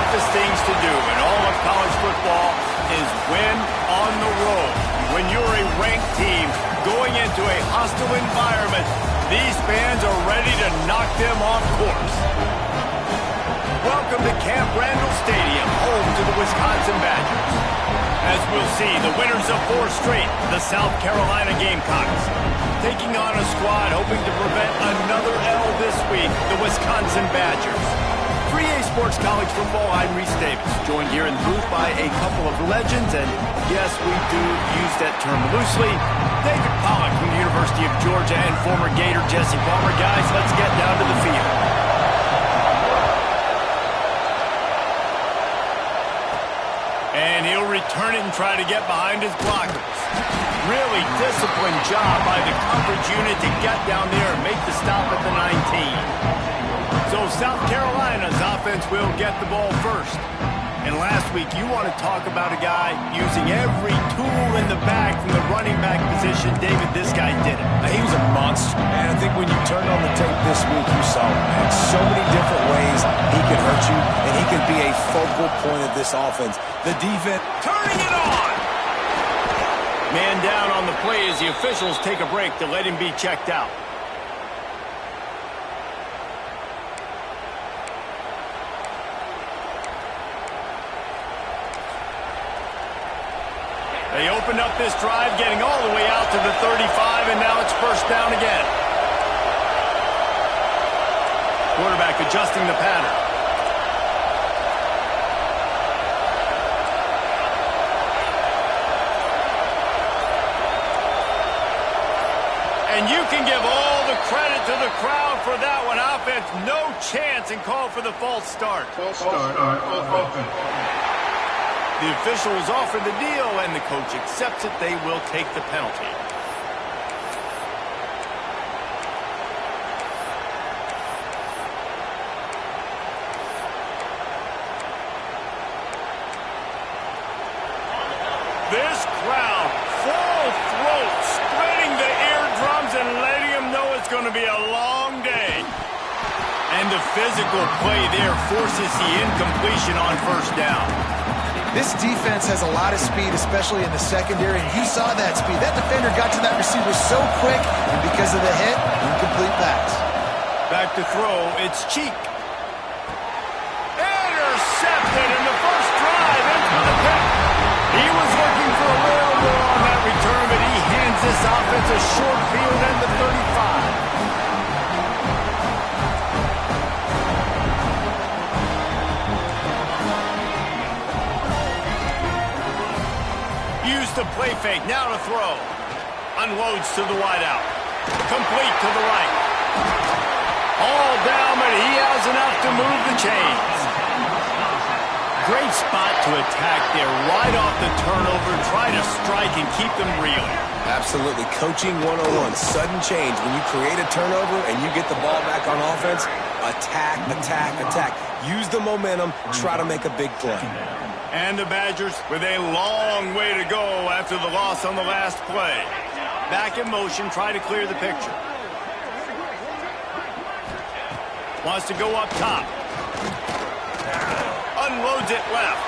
toughest things to do in all of college football is win on the road. When you're a ranked team going into a hostile environment, these fans are ready to knock them off course. Welcome to Camp Randall Stadium, home to the Wisconsin Badgers. As we'll see, the winners of 4 straight, the South Carolina Gamecocks, taking on a squad hoping to prevent another L this week, the Wisconsin Badgers. For EA Sports College Football, I'm Reese Davis, joined here in the booth by a couple of legends, and yes, we do use that term loosely. David Pollack from the University of Georgia and former Gator Jesse Palmer. Guys, let's get down to the field. And he'll return it and try to get behind his blockers. Really disciplined job by the coverage unit to get down there and make the stop at the 19. So South Carolina's offense will get the ball first. And last week, you want to talk about a guy using every tool in the bag from the running back position. David, this guy did it. He was a monster. And I think when you turned on the tape this week, you saw him, man. So many different ways he can hurt you, and he can be a focal point of this offense. The defense turning it on. Man down on the play as the officials take a break to let him be checked out. They opened up this drive, getting all the way out to the 35, and now it's first down again. Quarterback adjusting the pattern. And you can give all the credit to the crowd for that one. Offense, no chance, and call for the false start. False start on offense. The officials offer the deal, and the coach accepts it. They will take the penalty. This crowd, full throat, spreading the eardrums and letting them know it's going to be a long day. And the physical play there forces the incompletion on first down. This defense has a lot of speed, especially in the secondary, and you saw that speed. That defender got to that receiver so quick, and because of the hit, incomplete pass. Back to throw, it's Cheek. Intercepted in the first drive, in for the pick. He was looking for a little more on that return, but he hands this offense a short field at the 35. The play fake, now to throw. Unloads to the wideout. Complete to the right. All down, but he has enough to move the chains. Great spot to attack there. Right off the turnover, try to strike and keep them reeling. Absolutely. Coaching 101. Sudden change. When you create a turnover and you get the ball back on offense, attack, attack, attack. Use the momentum, try to make a big play. And the Badgers with a long way to go after the loss on the last play. Back in motion, try to clear the picture. Wants to go up top. Unloads it left.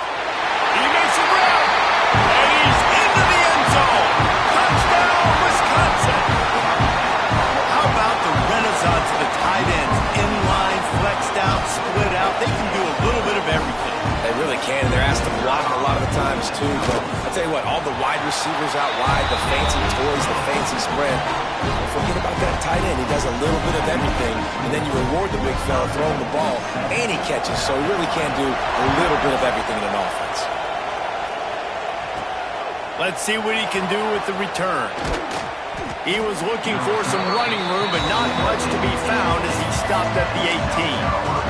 He makes a grab. And he's into the end zone. Touchdown, Wisconsin. How about the renaissance of the tight ends? Inline, flexed out, split out. They can do a little bit of everything. They really can. They're asked to block a lot of the times, too. But I'll tell you what, all the wide receivers out wide, the fancy toys, the fancy spread, forget about that tight end. He does a little bit of everything, and then you reward the big fella throwing the ball, and he catches. So he really can do a little bit of everything in an offense. Let's see what he can do with the return. He was looking for some running room, but not much to be found as he stopped at the 18.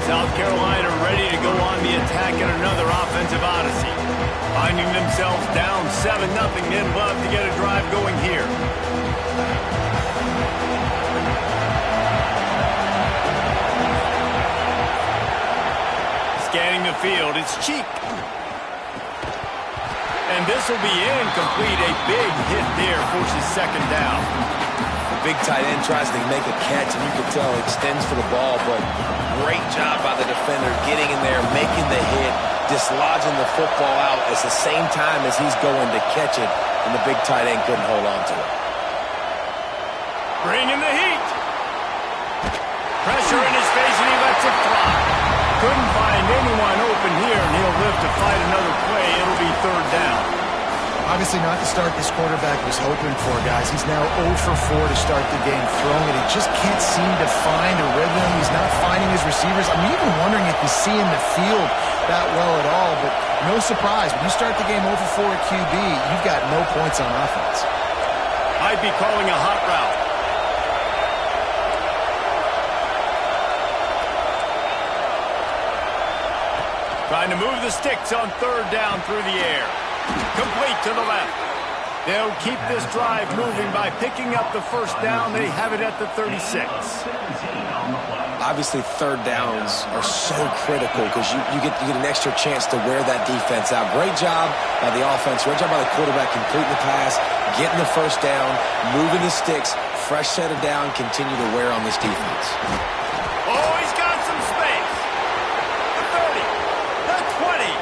South Carolina ready to go on the attack in another offensive odyssey. Finding themselves down 7-0, they'd love to get a drive going here. Scanning the field, it's Cheek. And this will be incomplete. A big hit there forces second down. big tight end tries to make a catch, and you can tell extends for the ball, but great job by the defender getting in there, making the hit, dislodging the football out at the same time as he's going to catch it, and the big tight end couldn't hold on to it. Bringing the heat. Pressure in his face, and he lets it fly. Couldn't find anyone open here, and he'll live to fight another play. It'll be third down. Obviously not the start this quarterback was hoping for, guys. He's now 0 for 4 to start the game throwing it. He just can't seem to find a rhythm. He's not finding his receivers. I'm even wondering if he's seeing the field that well at all, but no surprise. When you start the game 0 for 4 at QB, you've got no points on offense. I'd be calling a hot route. Trying to move the sticks on third down through the air. Complete to the left. They'll keep this drive moving by picking up the first down. They have it at the 36. Obviously, third downs are so critical because you get an extra chance to wear that defense out. Great job by the offense. Great job by the quarterback completing the pass, getting the first down, moving the sticks, fresh set of down, continue to wear on this defense. Oh, he's got some space. The 30, the 20.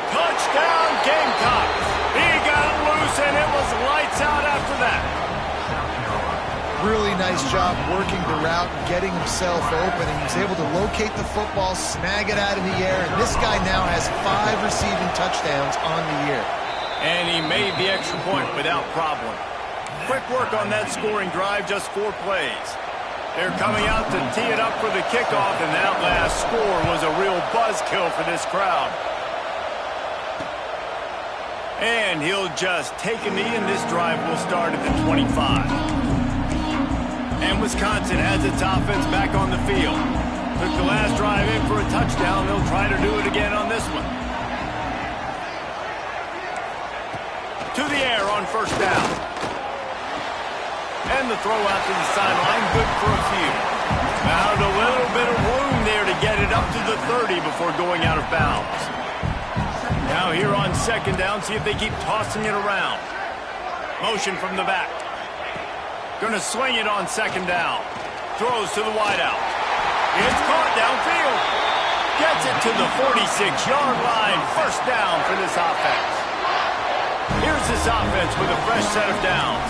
Touchdown, Gamecocks. He got it loose, and it was lights out after that. Really nice job working the route and getting himself open, and he was able to locate the football, snag it out of the air, and this guy now has 5 receiving touchdowns on the year. And he made the extra point without problem. Quick work on that scoring drive, just 4 plays. They're coming out to tee it up for the kickoff, and that last score was a real buzzkill for this crowd. And he'll just take a knee, and this drive will start at the 25. And Wisconsin has its offense back on the field. Took the last drive in for a touchdown. They'll try to do it again on this one. To the air on first down. And the throw out to the sideline, good for a few. Found a little bit of room there to get it up to the 30 before going out of bounds. Now here on second down, see if they keep tossing it around. Motion from the back. Going to swing it on second down. Throws to the wideout. It's caught downfield. Gets it to the 46-yard line. First down for this offense. Here's this offense with a fresh set of downs.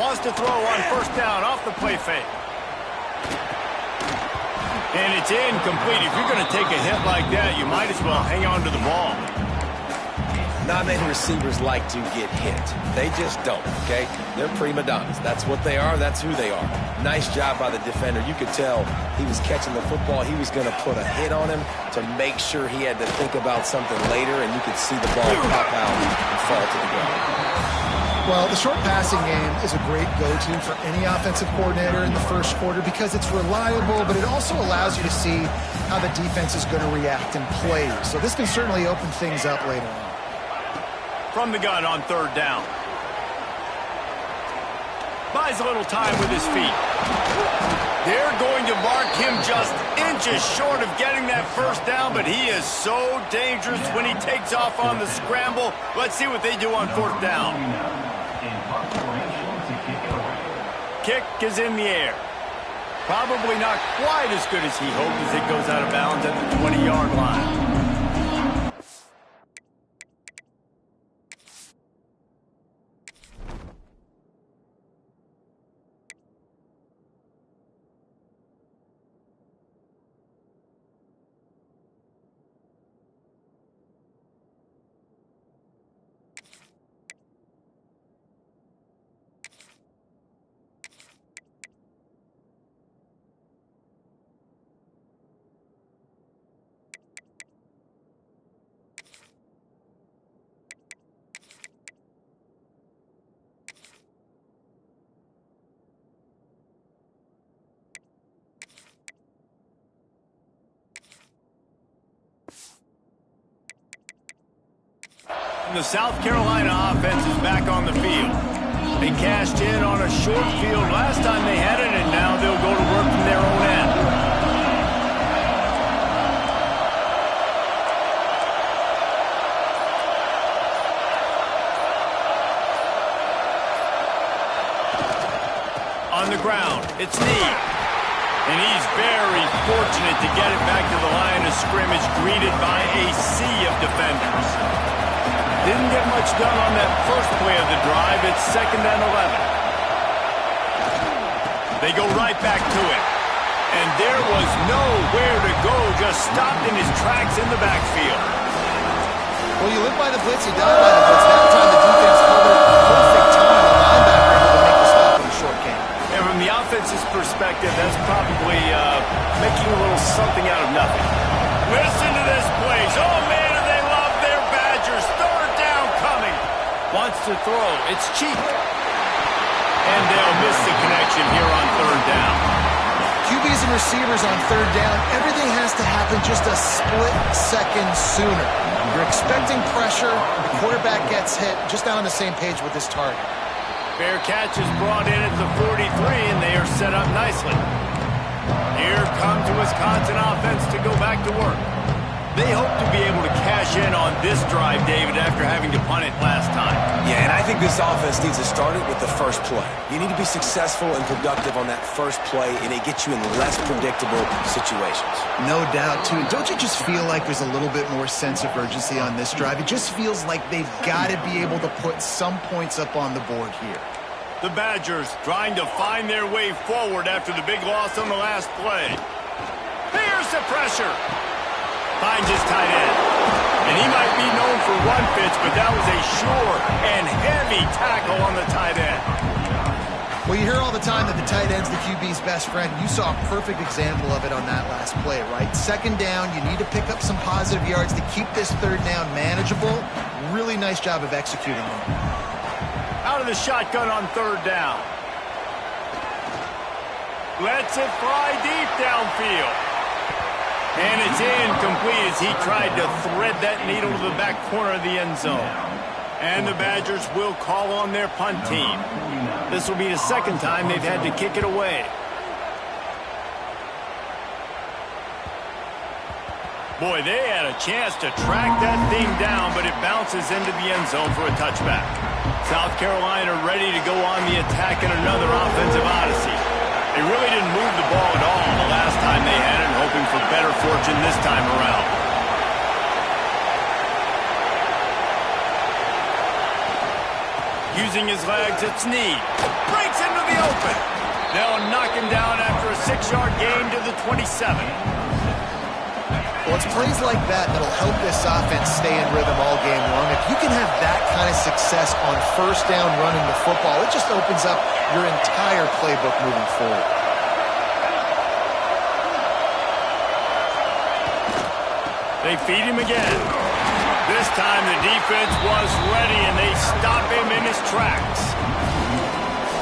Wants to throw on first down off the play fake. And it's incomplete. If you're going to take a hit like that, you might as well hang on to the ball. Not many receivers like to get hit. They just don't, okay? They're prima donnas. That's what they are. That's who they are. Nice job by the defender. You could tell he was catching the football. He was going to put a hit on him to make sure he had to think about something later, and you could see the ball pop out and fall to the ground. Well, the short passing game is a great go-to for any offensive coordinator in the first quarter because it's reliable, but it also allows you to see how the defense is going to react in plays. So this can certainly open things up later on. From the gun on third down. Buys a little time with his feet. They're going to mark him just inches short of getting that first down, but he is so dangerous when he takes off on the scramble. Let's see what they do on fourth down. Kick is in the air. Probably not quite as good as he hoped as it goes out of bounds at the 20-yard line. The South Carolina offense is back on the field. They cashed in on a short field last time they had it, and now they'll go to work from their own end. on the ground. It's Need. And he's very fortunate to get it back to the line of scrimmage, greeted by a sea of defenders. Didn't get much done on that first play of the drive. It's 2nd and 11. They go right back to it. And there was nowhere to go, just stopped in his tracks in the backfield. Well, you live by the blitz, you die by the blitz. That time the defense held it perfect time. The linebacker able to make the stop in a short game. And from the offense's perspective, that's probably making a little something out of nothing. Listen to this place. Oh, man, do they love their Badgers. 3rd down coming. Wants to throw. It's Cheek. And they'll miss the connection here on 3rd down. QBs and receivers on 3rd down, everything has to happen just a split second sooner. You're expecting pressure, the quarterback gets hit, just not on the same page with this target. Fair catch is brought in at the 43, and they are set up nicely. Here comes the Wisconsin offense to go back to work. They hope to be able to cash in on this drive, David, after having to punt it last time. Yeah, and I think this offense needs to start it with the first play. You need to be successful and productive on that first play, and it gets you in less predictable situations. No doubt, too. Don't you just feel like there's a little bit more sense of urgency on this drive? It just feels like they've got to be able to put some points up on the board here. The Badgers trying to find their way forward after the big loss on the last play. Here's the pressure. Finds his tight end. And he might be known for one pitch, but that was a sure and heavy tackle on the tight end. Well, you hear all the time that the tight end's the QB's best friend. You saw a perfect example of it on that last play, right? 2nd down, you need to pick up some positive yards to keep this 3rd down manageable. Really nice job of executing it. Out of the shotgun on 3rd down. Lets it fly deep downfield. And it's incomplete as he tried to thread that needle to the back corner of the end zone. And the Badgers will call on their punt team. This will be the 2nd time they've had to kick it away. Boy, they had a chance to track that thing down, but it bounces into the end zone for a touchback. South Carolina ready to go on the attack in another offensive odyssey. They really didn't move the ball at all the last time they had it, hoping for better fortune this time around. Using his legs, it's Need. Breaks into the open. They'll knock him down after a 6-yard gain to the 27. Well, it's plays like that that'll help this offense stay in rhythm all game long. If you can have that kind of success on 1st down running the football, it just opens up your entire playbook moving forward. They feed him again. This time the defense was ready, and they stop him in his tracks.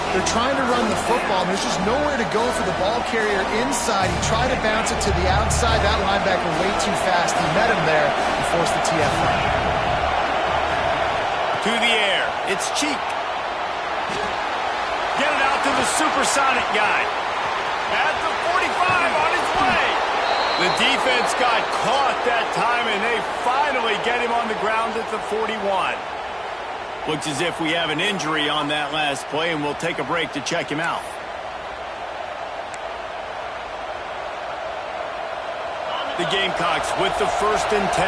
They're trying to run the football, and there's just nowhere to go for the ball carrier inside. He tried to bounce it to the outside. That linebacker way too fast. He met him there and forced the TFL. To the air. It's Cheek. Get it out to the supersonic guy. At the 45 on his way. The defense got caught that time, and they finally get him on the ground at the 41. Looks as if we have an injury on that last play, and we'll take a break to check him out. The Gamecocks with the 1st and 10.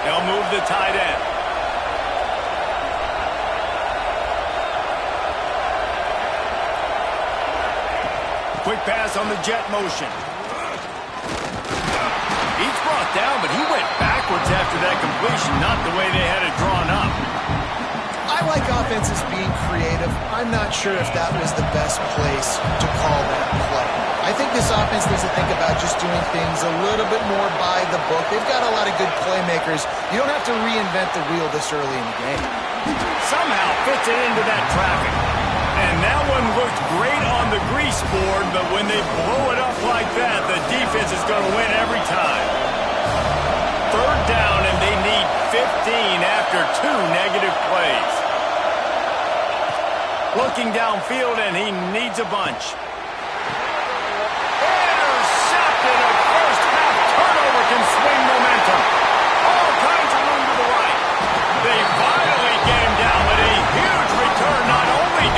They'll move the tight end. Quick pass on the jet motion. He's brought down, but he went backwards after that completion, not the way they had it drawn up. I like offenses being creative. I'm not sure if that was the best place to call that play. I think this offense needs to think about just doing things a little bit more by the book. They've got a lot of good playmakers. You don't have to reinvent the wheel this early in the game. Somehow fits it into that traffic. And that one looked great on the grease board, but when they blow it up like that, the defense is going to win every time. 3rd down, and they need 15 after 2 negative plays. Looking downfield, and he needs a bunch. Intercepted. A first-half turnover can swing momentum. All kinds of room to the right. They finally get him down, but a huge return not only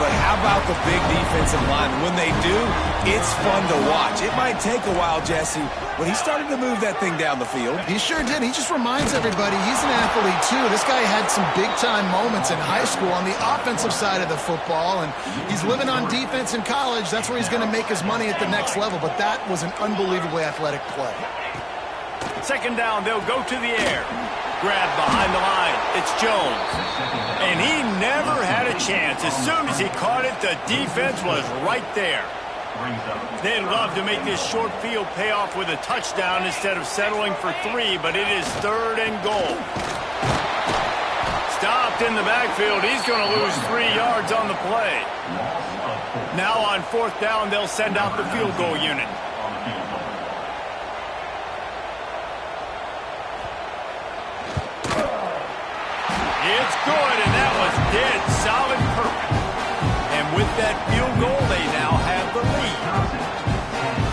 But how about the big defensive line? When they do, it's fun to watch. It might take a while, Jesse, but he started to move that thing down the field. He sure did. He just reminds everybody he's an athlete, too. This guy had some big-time moments in high school on the offensive side of the football, and he's living on defense in college. That's where he's going to make his money at the next level, but that was an unbelievably athletic play. Second down, they'll go to the air. Grab behind the line. It's Jones. And he never had a chance. As soon as he caught it, the defense was right there. They'd love to make this short field pay off with a touchdown instead of settling for 3, but it is 3rd and goal. Stopped in the backfield. He's going to lose 3 yards on the play. Now on 4th down, they'll send out the field goal unit. It's good, and that was dead solid perfect. And with that field goal, they now have the lead.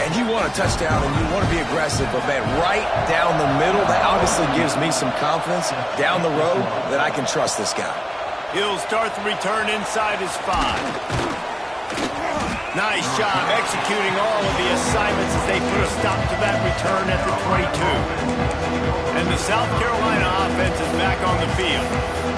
And you want a touchdown, and you want to be aggressive, but, man, right down the middle, that obviously gives me some confidence down the road that I can trust this guy. He'll start the return inside his 5. Nice job executing all of the assignments as they put a stop to that return at the 22. And the South Carolina offense is back on the field.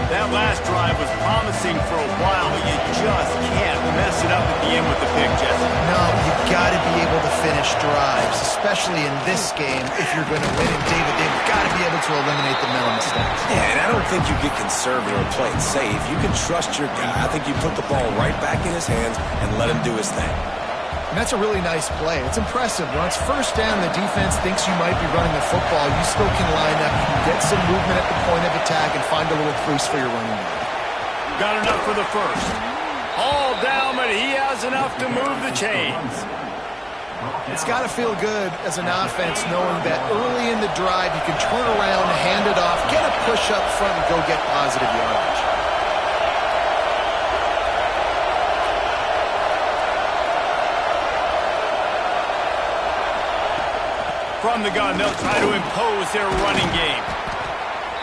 That last drive was promising for a while, but you just can't mess it up at the end with the pick, Jesse. No, you've got to be able to finish drives, especially in this game if you're going to win. And David, they've got to be able to eliminate the mental mistakes. Yeah, and I don't think you get conservative or play it safe. You can trust your guy. I think you put the ball right back in his hands and let him do his thing. And that's a really nice play. It's impressive. When it's 1st down, the defense thinks you might be running the football. You still can line up. You can get some movement at the point of attack and find a little crease for your running back. Got enough for the 1st. All down, but he has enough to move the chains. It's got to feel good as an offense knowing that early in the drive you can turn around, hand it off, get a push up front, and go get positive yardage. From the gun, they'll try to impose their running game.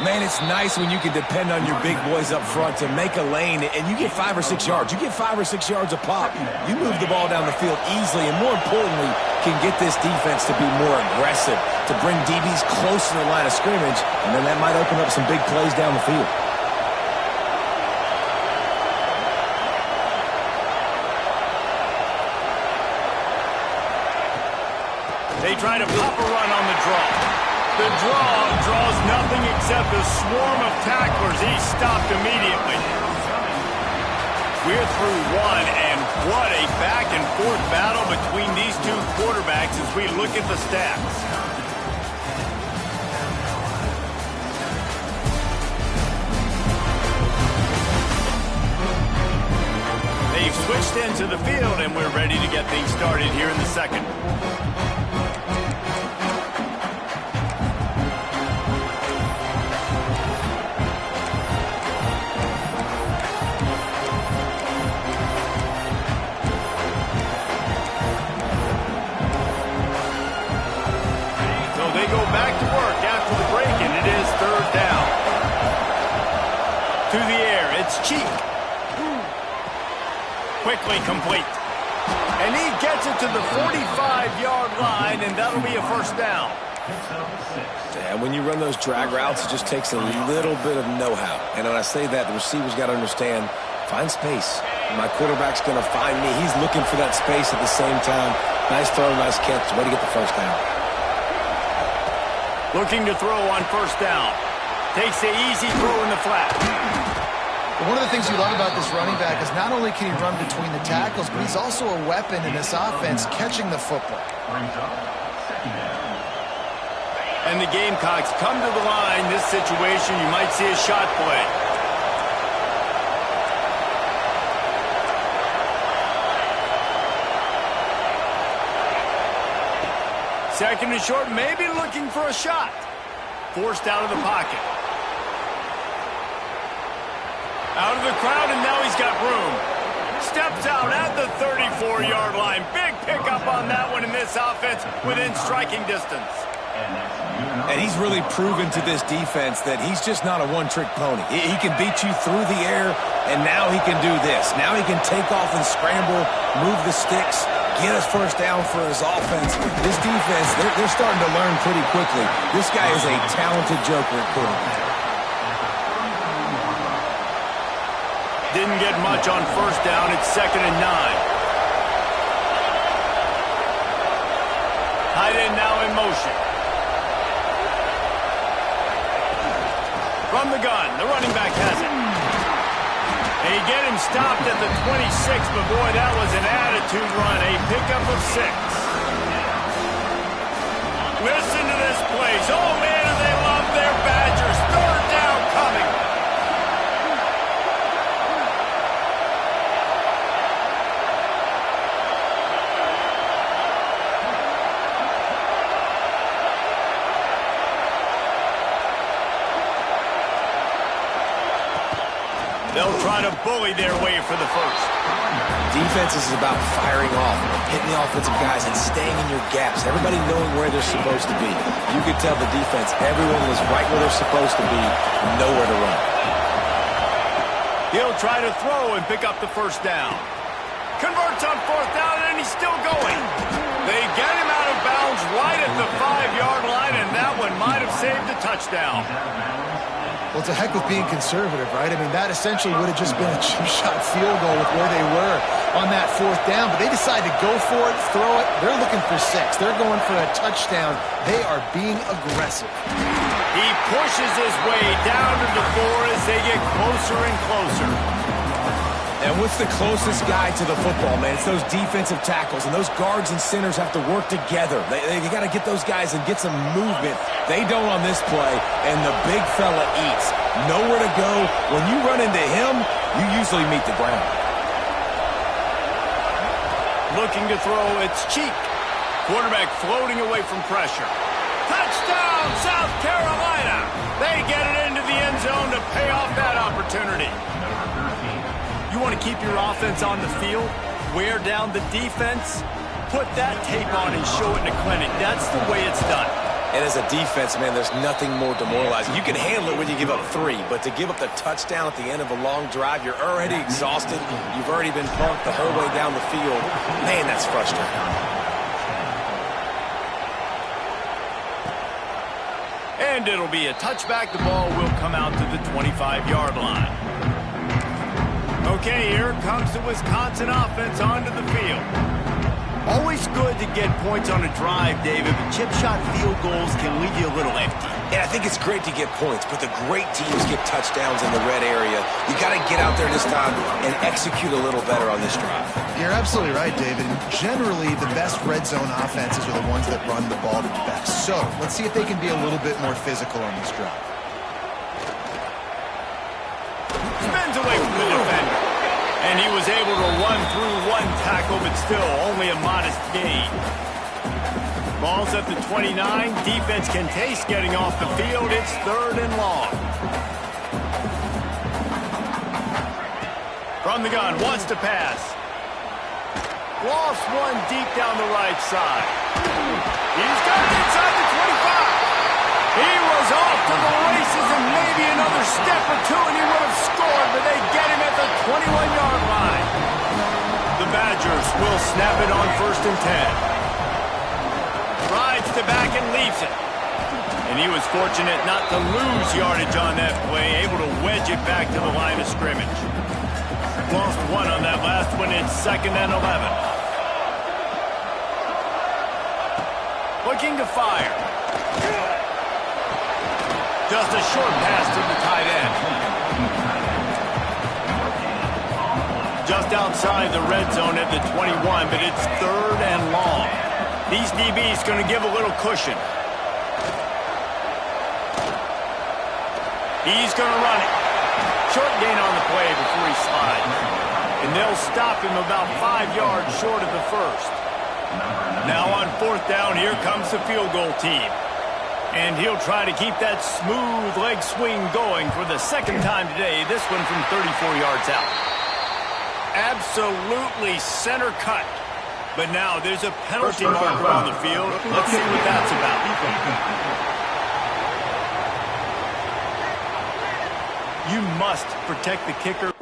Man, it's nice when you can depend on your big boys up front to make a lane, and you get 5 or 6 yards. You get 5 or 6 yards a pop. You move the ball down the field easily, and more importantly, can get this defense to be more aggressive, to bring DBs close to the line of scrimmage, and then that might open up some big plays down the field. They try to pop a run on the draw. The draw draws nothing except a swarm of tacklers. He's stopped immediately. We're through 1, and what a back-and-forth battle between these 2 quarterbacks as we look at the stats. They've switched into the field, and we're ready to get things started here in the 2nd. Back to work after the break, and it is 3rd down. To the air, it's Cheek. Quickly complete. And he gets it to the 45-yard line, and that'll be a 1st down. Yeah, when you run those drag routes, it just takes a little bit of know-how. And when I say that, the receiver's got to understand, find space. My quarterback's going to find me. He's looking for that space at the same time. Nice throw, nice catch. Way to get the 1st down. Looking to throw on 1st down. Takes the easy throw in the flat. One of the things you love about this running back is not only can he run between the tackles, but he's also a weapon in this offense catching the football. And the Gamecocks come to the line. This situation, you might see a shot play. Second and short, maybe looking for a shot. Forced out of the pocket. Out of the crowd, and now he's got room. Steps out at the 34-yard line. Big pickup on that one in this offense within striking distance. And he's really proven to this defense that he's just not a one-trick pony. He can beat you through the air, and now he can do this. Now he can take off and scramble, move the sticks, get us first down for his offense. This defense, they're starting to learn pretty quickly. This guy is a talented joker at quarterback. Didn't get much on first down. It's 2nd and 9. Tight end now in motion. From the gun, the running back has it. They get him stopped at the 26, but boy, that was an attitude run. A pickup of 6. Listen to this place. Oh, man, do they love their Badgers. 3rd down coming. They'll try to bully their way for the first. Defense is about firing off, hitting the offensive guys, and staying in your gaps. Everybody knowing where they're supposed to be. You could tell the defense, everyone was right where they're supposed to be, nowhere to run. He'll try to throw and pick up the first down. Converts on 4th down, and he's still going. They get him out of bounds right at the 5-yard line, and that one might have saved a touchdown. Well, it's a heck with being conservative, right? I mean, that essentially would have just been a cheap-shot field goal with where they were on that 4th down. But they decided to go for it, throw it. They're looking for 6. They're going for a touchdown. They are being aggressive. He pushes his way down to the 4 as they get closer and closer. And what's the closest guy to the football, man? It's those defensive tackles, and those guards and centers have to work together. They got to get those guys and get some movement. They don't on this play, and the big fella eats. Nowhere to go. When you run into him, you usually meet the ground. Looking to throw, it's cheap. Quarterback floating away from pressure. Touchdown, South Carolina! They get it into the end zone to pay off that opportunity. You want to keep your offense on the field, wear down the defense, put that tape on and show it in the clinic. That's the way it's done. And as a defense, man, there's nothing more demoralizing. You can handle it when you give up 3, but to give up the touchdown at the end of a long drive, you're already exhausted. You've already been punked the whole way down the field. Man, that's frustrating. And it'll be a touchback. The ball will come out to the 25-yard line. Okay, here comes the Wisconsin offense onto the field. Always good to get points on a drive, David, but chip shot field goals can leave you a little empty. And I think it's great to get points, but the great teams get touchdowns in the red area. You got to get out there this time and execute a little better on this drive. You're absolutely right, David. Generally, the best red zone offenses are the ones that run the ball the best. So let's see if they can be a little bit more physical on this drive. Spins away from the defender. And he was able to run through 1 tackle, but still only a modest gain. Ball's at the 29. Defense can taste getting off the field. It's 3rd and long. From the gun, wants to pass. Lost one deep down the right side. He's got it inside the 25. He was off to the races and maybe another step or 2 and he would have scored, but they get him at the 21-yard line. The Badgers will snap it on 1st and 10. Rides to back and leaves it. And he was fortunate not to lose yardage on that play, able to wedge it back to the line of scrimmage. Lost 1 on that last one. It's 2nd and 11. Looking to fire. Just a short pass to the tight end. Just outside the red zone at the 21, but it's 3rd and long. These DBs going to give a little cushion. He's going to run it. Short gain on the play before he slides. And they'll stop him about 5 yards short of the first. Now on 4th down, here comes the field goal team. And he'll try to keep that smooth leg swing going for the 2nd time today, this one from 34 yards out. Absolutely center cut. But now there's a penalty marker on the field. Let's see what that's about. You must protect the kicker.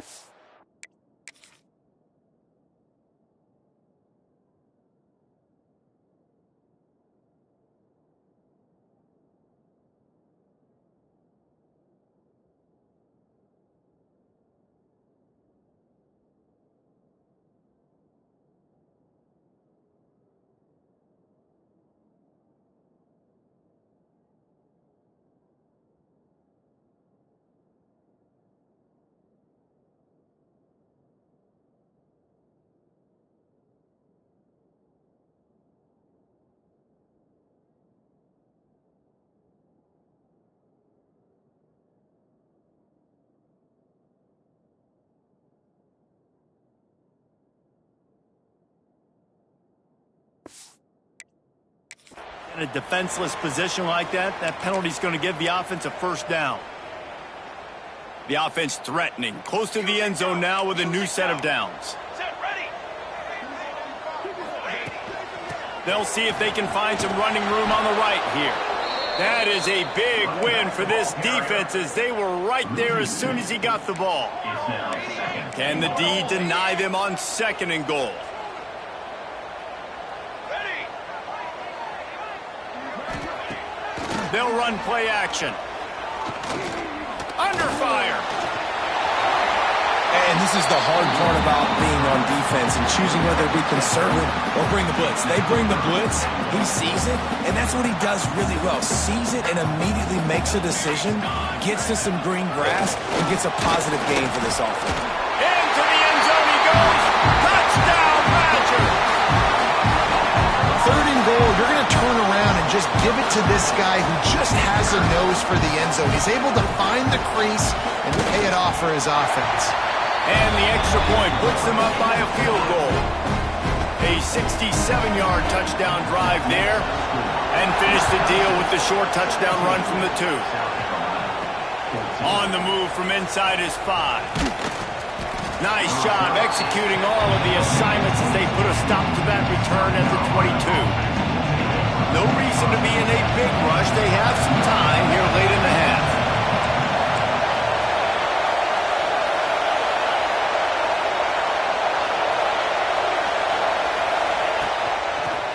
In a defenseless position like that, that penalty's going to give the offense a first down. The offense threatening, close to the end zone now with a new set of downs. They'll see if they can find some running room on the right here. That is a big win for this defense as they were right there as soon as he got the ball. Can the D deny them on 2nd and goal? They'll run play action. Under fire. And this is the hard part about being on defense and choosing whether to be conservative or bring the blitz. They bring the blitz, he sees it, and that's what he does really well. Sees it and immediately makes a decision, gets to some green grass, and gets a positive gain for this offense. Into the end zone he goes. Touchdown, Badgers. 3rd and goal, you're going to turn around and just give it to this guy who just has a nose for the end zone. He's able to find the crease and pay it off for his offense. And the extra point puts them up by a field goal. A 67-yard touchdown drive there. And finish the deal with the short touchdown run from the 2. On the move from inside his 5. Nice job executing all of the assignments as they put a stop to that return at the 22. No reason to be in a big rush. They have some time here late in the half.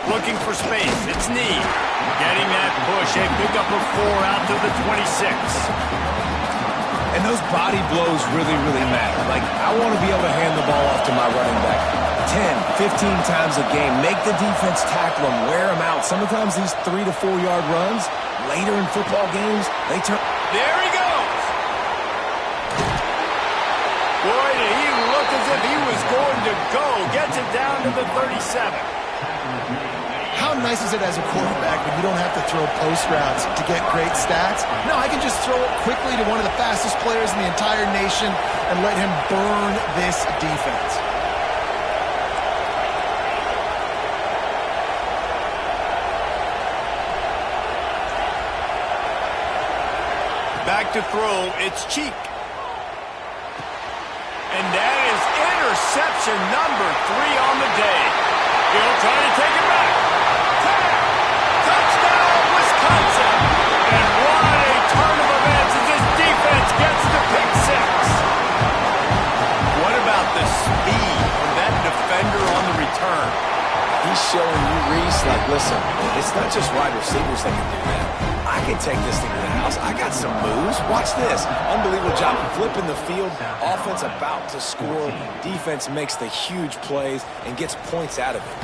Looking for space. It's Need. Getting that push. A pickup of 4 out to the 26. And those body blows really, really matter. Like, I want to be able to hand the ball off to my running back 10, 15 times a game. Make the defense tackle them, wear them out. Sometimes these 3 to 4 yard runs, later in football games, they turn. There he goes. Boy, did he look as if he was going to go. Gets it down to the 37. How nice is it as a quarterback when you don't have to throw post routes to get great stats? No, I can just throw it quickly to one of the fastest players in the entire nation and let him burn this defense. Back to throw, it's Cheek. And that is interception number 3 on the day. He'll try to take it back. Touchdown, Wisconsin. And what a turn of events as this defense gets the pick 6. What about the speed from that defender on the return? He's showing you, Reese, like, listen, it's not just wide receivers that can do that. I can take this thing to the house. I got some moves. Watch this. Unbelievable job flipping the field. Offense about to score. Defense makes the huge plays and gets points out of it.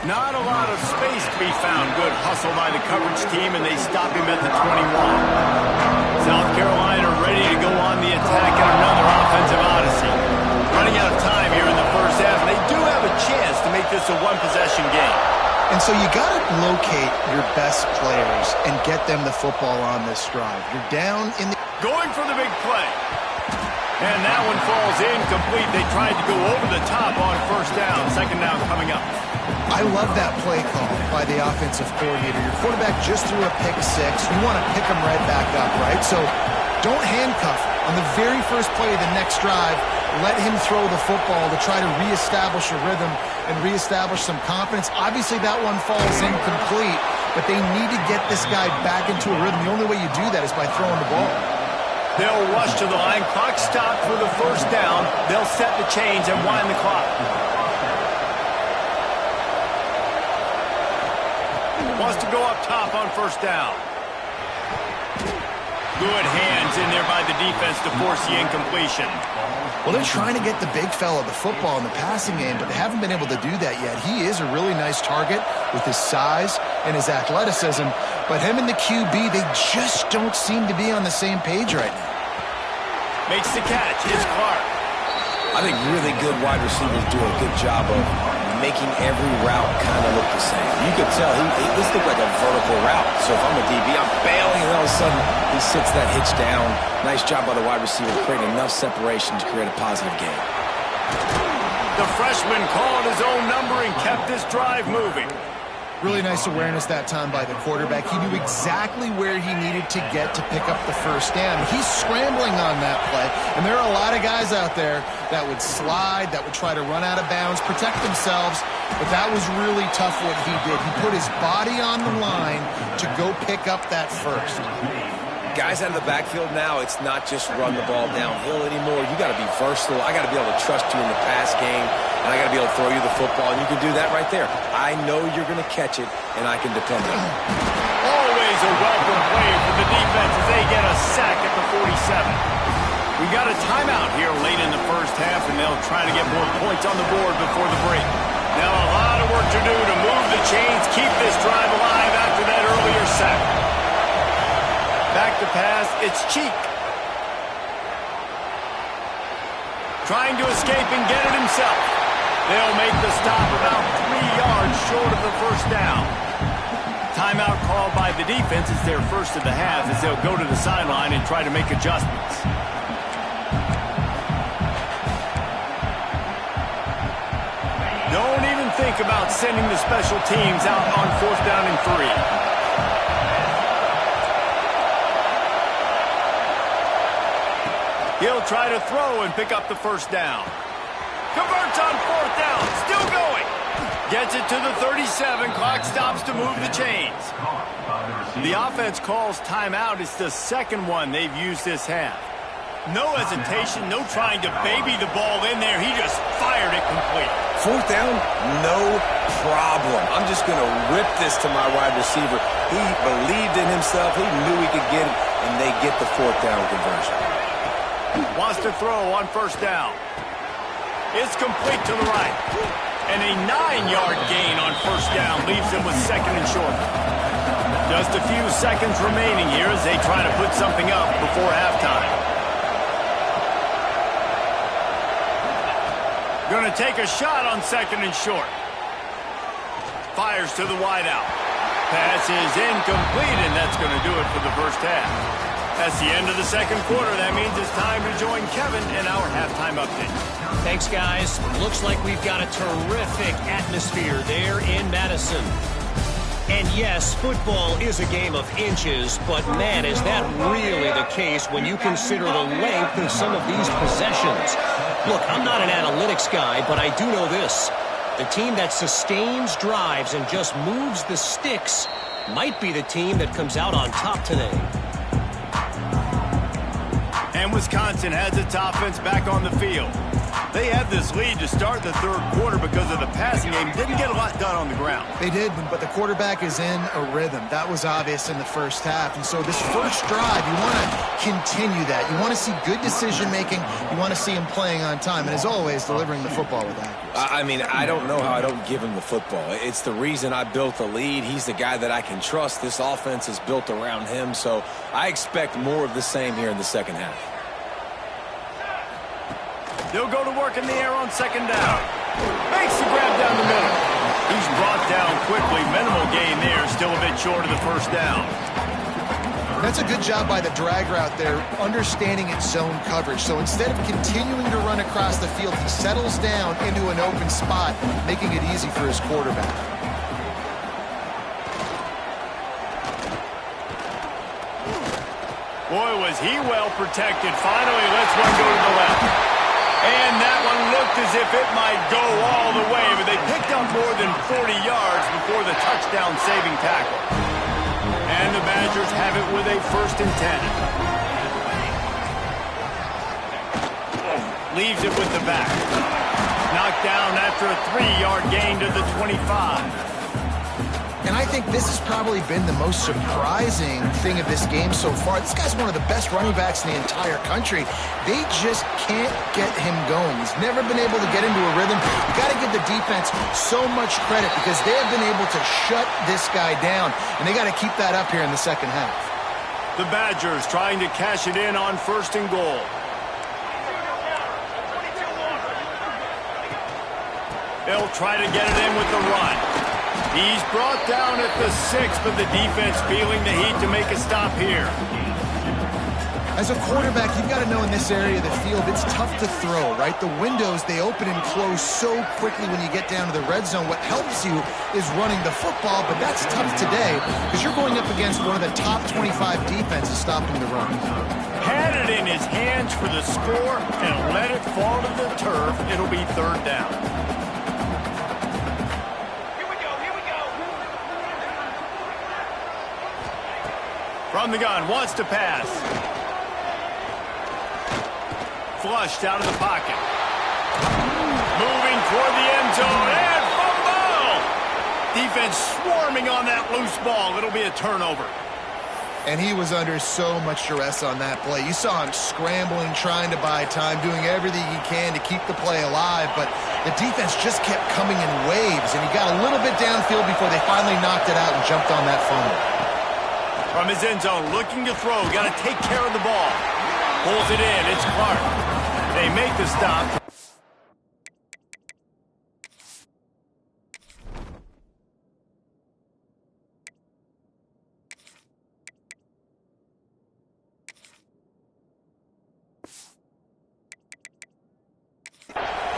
Not a lot of space to be found. Good hustle by the coverage team, and they stop him at the 21. South Carolina ready to go on the attack in another offensive odyssey. Running out of time here in the first half, and they do have a chance to make this a one-possession game. And so you got to locate your best players and get them the football on this drive. You're down in the... Going for the big play. And that one falls incomplete. They tried to go over the top on first down. 2nd down coming up. I love that play call by the offensive coordinator. Your quarterback just threw a pick 6. You want to pick him right back up, right? So don't handcuff him. On the very first play of the next drive, let him throw the football to try to reestablish a rhythm and reestablish some confidence. Obviously, that one falls incomplete, but they need to get this guy back into a rhythm. The only way you do that is by throwing the ball. They'll rush to the line. Clock stopped for the first down. They'll set the chains and wind the clock. Wants to go up top on first down. Good hands in there by the defense to force the incompletion. Well, they're trying to get the big fella the football in the passing game, but they haven't been able to do that yet. He is a really nice target with his size and his athleticism, but him and the QB, they just don't seem to be on the same page right now. Makes the catch. It's Clark. I think really good wide receivers do a good job of making every route kind of look the same. You could tell this looked like a vertical route. So if I'm a DB, I'm bailing, and all of a sudden he sits that hitch down. Nice job by the wide receiver creating enough separation to create a positive gain. The freshman called his own number and kept this drive moving. Really nice awareness that time by the quarterback. He knew exactly where he needed to get to pick up the first down. He's scrambling on that play, and there are a lot of guys out there that would slide, that would try to run out of bounds, protect themselves, but that was really tough what he did. He put his body on the line to go pick up that first. Guys out of the backfield now, it's not just run the ball downhill anymore. You got to be versatile. I got to be able to trust you in the pass game, and I got to be able to throw you the football, and you can do that right there. I know you're going to catch it, and I can depend on it. Always a welcome play for the defense as they get a sack at the 47. We got a timeout here late in the first half, and they'll try to get more points on the board before the break. Now a lot of work to do to move the chains, keep this drive alive after that earlier sack. Back to pass, it's Cheek. Trying to escape and get it himself. They'll make the stop about 3 yards short of the first down. Timeout called by the defense. It's their first of the half as they'll go to the sideline and try to make adjustments. Don't even think about sending the special teams out on 4th down and 3. He'll try to throw and pick up the first down. Converts on 4th down. Still going. Gets it to the 37. Clock stops to move the chains. The offense calls timeout. It's the second one they've used this half. No hesitation, no trying to baby the ball in there. He just fired it complete. 4th down, no problem. I'm just going to rip this to my wide receiver. He believed in himself. He knew he could get it, and they get the 4th down conversion. Wants to throw on first down. It's complete to the right. And a 9-yard gain on first down leaves them with 2nd and short. Just a few seconds remaining here as they try to put something up before halftime. Going to take a shot on 2nd and short. Fires to the wideout. Pass is incomplete, and that's going to do it for the first half. That's the end of the second quarter. That means it's time to join Kevin in our halftime update. Thanks, guys. Looks like we've got a terrific atmosphere there in Madison. And yes, football is a game of inches, but man, is that really the case when you consider the length of some of these possessions. Look, I'm not an analytics guy, but I do know this. The team that sustains drives and just moves the sticks might be the team that comes out on top today. And Wisconsin has its offense back on the field. They had this lead to start the third quarter because of the passing game. Didn't get a lot done on the ground. They did, but the quarterback is in a rhythm. That was obvious in the first half. And so this first drive, you want to continue that. You want to see good decision-making. You want to see him playing on time. And as always, delivering the football with accuracy. I mean, I don't know how I don't give him the football. It's the reason I built the lead. He's the guy that I can trust. This offense is built around him. So I expect more of the same here in the second half. They'll go to work in the air on 2nd down. Makes the grab down the middle. He's brought down quickly. Minimal gain there. Still a bit short of the first down. That's a good job by the drag route there, understanding its zone coverage. So instead of continuing to run across the field, he settles down into an open spot, making it easy for his quarterback. Boy, was he well protected. Finally lets one go to the left. And that one looked as if it might go all the way, but they picked up more than 40 yards before the touchdown-saving tackle. And the Badgers have it with a 1st and 10. Leaves it with the back. Knocked down after a 3-yard gain to the 25. And I think this has probably been the most surprising thing of this game so far. This guy's one of the best running backs in the entire country. They just can't get him going. He's never been able to get into a rhythm. You got to give the defense so much credit because they have been able to shut this guy down, and they got to keep that up here in the second half. The Badgers trying to cash it in on 1st and goal. They'll try to get it in with the run. He's brought down at the 6, but the defense feeling the heat to make a stop here. As a quarterback, you've got to know in this area of the field, it's tough to throw, right? The windows, they open and close so quickly when you get down to the red zone. What helps you is running the football, but that's tough today because you're going up against one of the top 25 defenses stopping the run. Had it in his hands for the score and let it fall to the turf. It'll be 3rd down. From the gun, wants to pass. Flushed out of the pocket. Moving toward the end zone, and fumble! Defense swarming on that loose ball. It'll be a turnover. And he was under so much duress on that play. You saw him scrambling, trying to buy time, doing everything he can to keep the play alive, but the defense just kept coming in waves, and he got a little bit downfield before they finally knocked it out and jumped on that fumble. From his end zone, looking to throw. Got to take care of the ball. Pulls it in. It's Clark. They make the stop.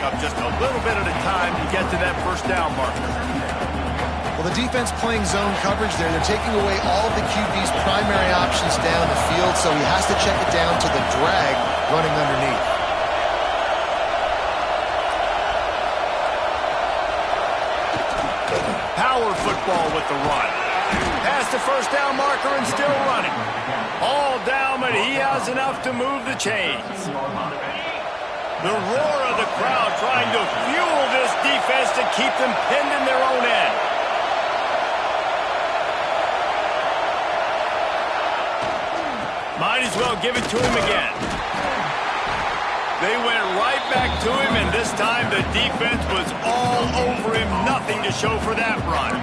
Up just a little bit at a time to get to that 1st down marker. Well, the defense playing zone coverage there. They're taking away all of the QB's primary options down the field, so he has to check it down to the drag running underneath. Power football with the run. Past the 1st down marker and still running. All down, but he has enough to move the chains. The roar of the crowd trying to fuel this defense to keep them pinned in their own end. Might as well give it to him again. They went right back to him, and this time the defense was all over him. Nothing to show for that run.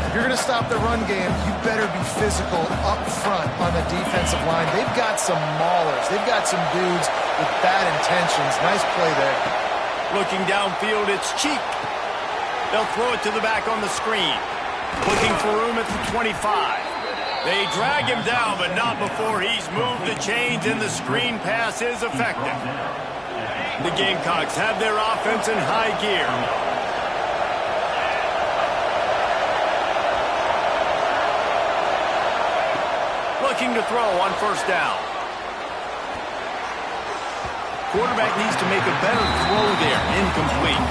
If you're going to stop the run game, you better be physical up front on the defensive line. They've got some maulers. They've got some dudes with bad intentions. Nice play there. Looking downfield, it's Cheek. They'll throw it to the back on the screen. Looking for room at the 25. They drag him down, but not before he's moved the chains, and the screen pass is effective. The Gamecocks have their offense in high gear. Looking to throw on 1st down. Quarterback needs to make a better throw there. Incomplete.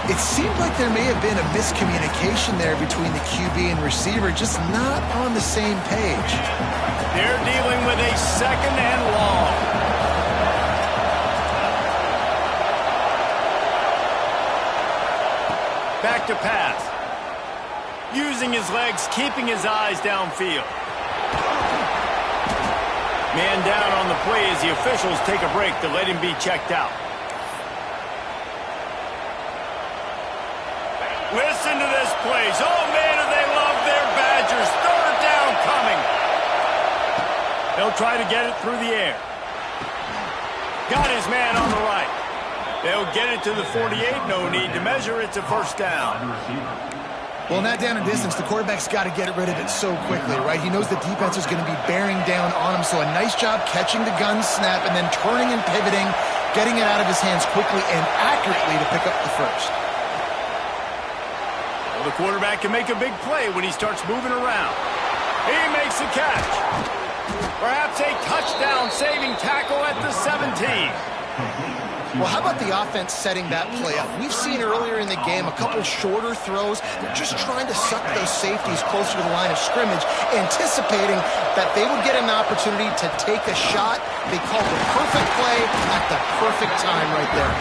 It seemed like there may have been a miscommunication there between the QB and receiver, just not on the same page. They're dealing with a 2nd and long. Back to pass. Using his legs, keeping his eyes downfield. Man down on the play as the officials take a break to let him be checked out. Listen to this place. Oh, man, do they love their Badgers. 3rd down coming. They'll try to get it through the air. Got his man on the right. They'll get it to the 48. No need to measure. It's a 1st down. Well, in that down and distance, the quarterback's got to get rid of it so quickly, right? He knows the defense is going to be bearing down on him, so a nice job catching the gun snap and then turning and pivoting, getting it out of his hands quickly and accurately to pick up the 1st. Well, the quarterback can make a big play when he starts moving around. He makes the catch. Perhaps a touchdown-saving tackle at the 17. Well, how about the offense setting that play up? We've seen earlier in the game a couple shorter throws. They're just trying to suck those safeties closer to the line of scrimmage, anticipating that they would get an opportunity to take a shot. They called the perfect play at the perfect time right there.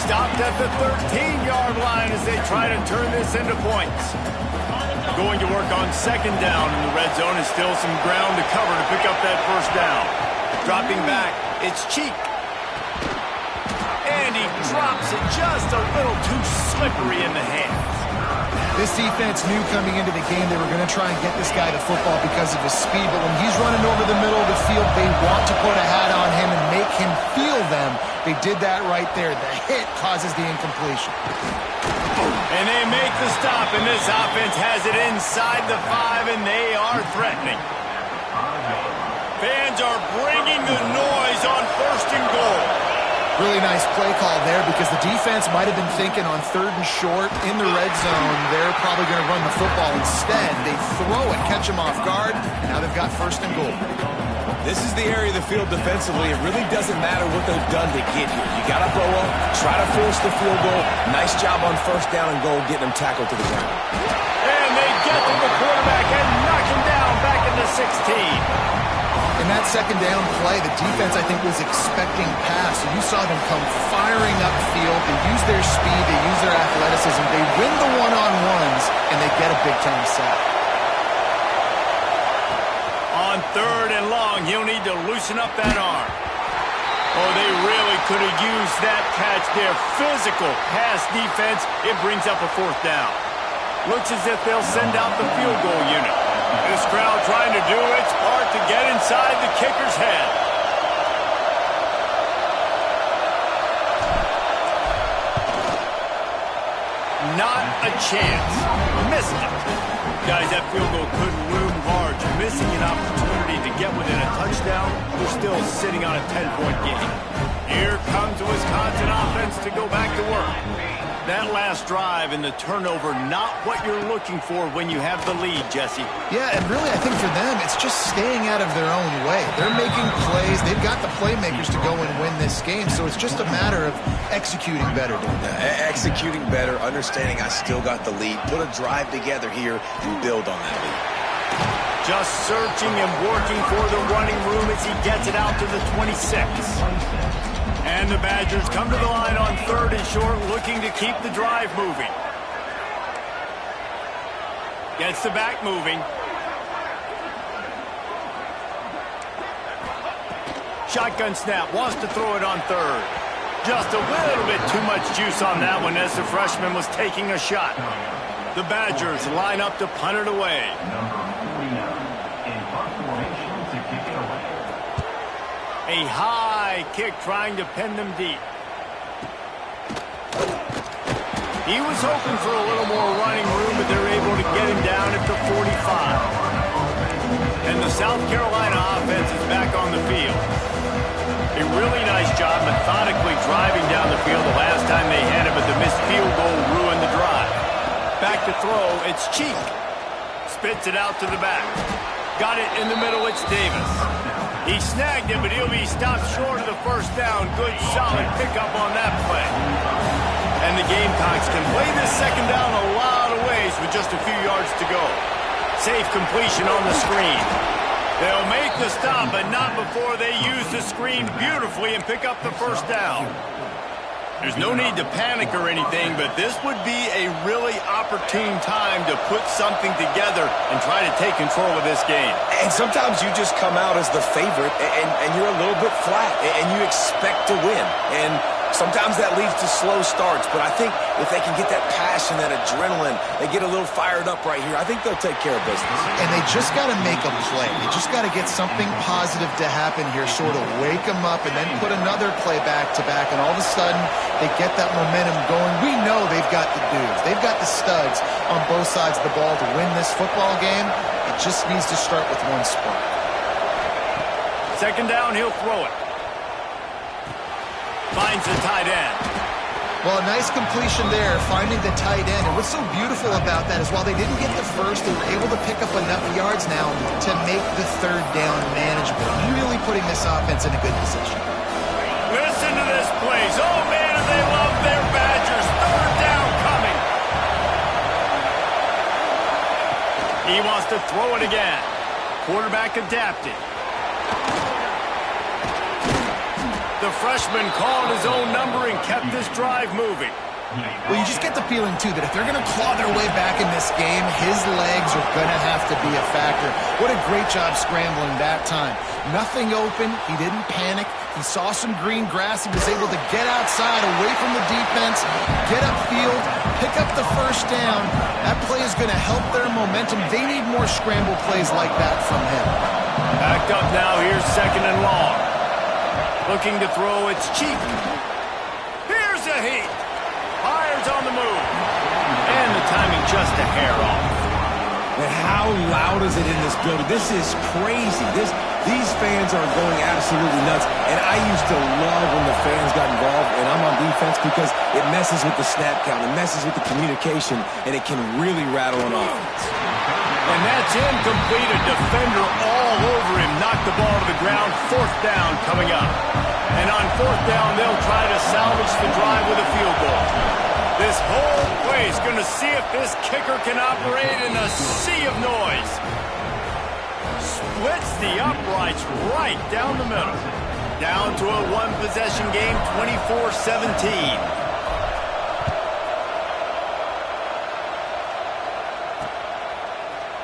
Stopped at the 13-yard line as they try to turn this into points. Going to work on second down in the red zone, and still some ground to cover to pick up that first down. Dropping back, it's Cheek. And he drops it just a little too slippery in the hands. This defense knew coming into the game they were going to try and get this guy the football because of his speed, but when he's running over the middle of the field, they want to put a hat on him and make him feel them. They did that right there. The hit causes the incompletion. And they make the stop, and this offense has it inside the 5, and they are threatening. Fans are bringing the noise on first and goal. Really nice play call there because the defense might have been thinking on third and short in the red zone. They're probably going to run the football. Instead, they throw it, catch them off guard, and now they've got first and goal. This is the area of the field defensively. It really doesn't matter what they've done to get here. You got to blow up, try to force the field goal. Nice job on first down and goal, getting them tackled to the ground. And they get to the quarterback and knock him down back into 16. In that second down play, the defense, I think, was expecting pass. So you saw them come firing upfield. They use their speed. They use their athleticism. They win the one-on-ones, and they get a big-time sack. On third and long, he'll need to loosen up that arm. Oh, they really could have used that catch there. Physical pass defense. It brings up a fourth down. Looks as if they'll send out the field goal unit. This crowd trying to do its part to get inside the kicker's head. Not a chance. Missed it. Guys, that field goal couldn't loom large. Missing an opportunity to get within a touchdown. We're still sitting on a 10-point game. Here comes the Wisconsin offense to go back to work. That last drive and the turnover, not what you're looking for when you have the lead, Jesse. Yeah, and really, I think for them, it's just staying out of their own way. They're making plays. They've got the playmakers to go and win this game, so it's just a matter of executing better. Executing better, understanding I still got the lead. Put a drive together here and build on that lead. Just searching and working for the running room as he gets it out to the 26. And the Badgers come to the line on third and short, looking to keep the drive moving. Gets the back moving. Shotgun snap, wants to throw it on third. Just a little bit too much juice on that one as the freshman was taking a shot. The Badgers line up to punt it away. A high kick trying to pin them deep. He was hoping for a little more running room, but they're able to get him down at the 45. And the South Carolina offense is back on the field. A really nice job methodically driving down the field the last time they had it, but the missed field goal ruined the drive. Back to throw, it's Cheek. Spits it out to the back. Got it in the middle, it's Davis. He snagged it, but he'll be stopped short of the first down. Good, solid pickup on that play. And the Gamecocks can play this second down a lot of ways with just a few yards to go. Safe completion on the screen. They'll make the stop, but not before they use the screen beautifully and pick up the first down. There's no need to panic or anything, but this would be a really opportune time to put something together and try to take control of this game. And sometimes you just come out as the favorite, and you're a little bit flat, and you expect to win. And sometimes that leads to slow starts, but I think if they can get that passion, that adrenaline, they get a little fired up right here, I think they'll take care of business. And they just got to make a play. They just got to get something positive to happen here, sort of wake them up and then put another play back-to-back, and all of a sudden they get that momentum going. We know they've got the dudes. They've got the studs on both sides of the ball to win this football game. It just needs to start with one spark. Second down, he'll throw it. Finds the tight end. Well, a nice completion there, finding the tight end. And what's so beautiful about that is while they didn't get the first, they were able to pick up enough yards now to make the third down manageable. Really putting this offense in a good position. Listen into this place. Oh, man, do they love their Badgers. Third down coming. He wants to throw it again. Quarterback adapted. The freshman called his own number and kept this drive moving. Well, you just get the feeling, too, that if they're going to claw their way back in this game, his legs are going to have to be a factor. What a great job scrambling that time. Nothing open. He didn't panic. He saw some green grass. He was able to get outside, away from the defense, get upfield, pick up the first down. That play is going to help their momentum. They need more scramble plays like that from him. Backed up now. Here's second and long. Looking to throw. It's cheap. Here's a heat. Fires on the move. And the timing just a hair off. And how loud is it in this building? This is crazy. These fans are going absolutely nuts. And I used to love when the fans got involved, and I'm on defense because it messes with the snap count. It messes with the communication, and it can really rattle an offense. And that's incomplete. A defender all over him. Knocked the ball to the ground. Fourth down coming up. And on fourth down, they'll try to salvage the drive with a field goal. This whole play is going to see if this kicker can operate in a sea of noise. Splits the uprights right down the middle. Down to a one-possession game, 24-17.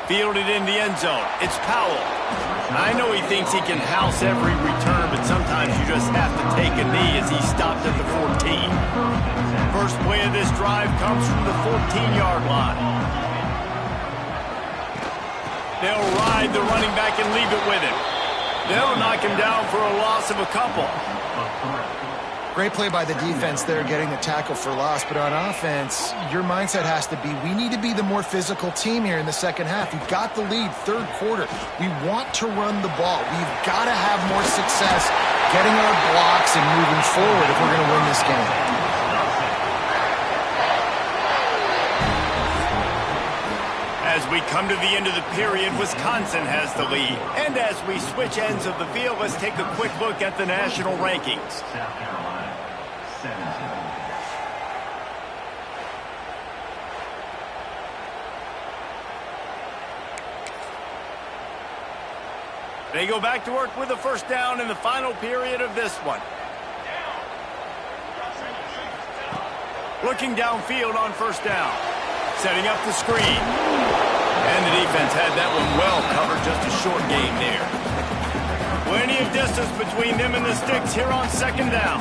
Fielded in the end zone. It's Powell. I know he thinks he can house every return, but sometimes you just have to take a knee as he stopped at the 14. First play of this drive comes from the 14-yard line. They'll ride the running back and leave it with him. They'll knock him down for a loss of a couple. Great play by the defense there, getting the tackle for loss. But on offense, your mindset has to be, we need to be the more physical team here in the second half. We've got the lead, third quarter. We want to run the ball. We've got to have more success getting our blocks and moving forward if we're going to win this game. As we come to the end of the period, Wisconsin has the lead. And as we switch ends of the field, let's take a quick look at the national rankings. They go back to work with a first down in the final period of this one. Looking downfield on first down. Setting up the screen. And the defense had that one well covered, just a short game there. Plenty of distance between them and the sticks here on second down.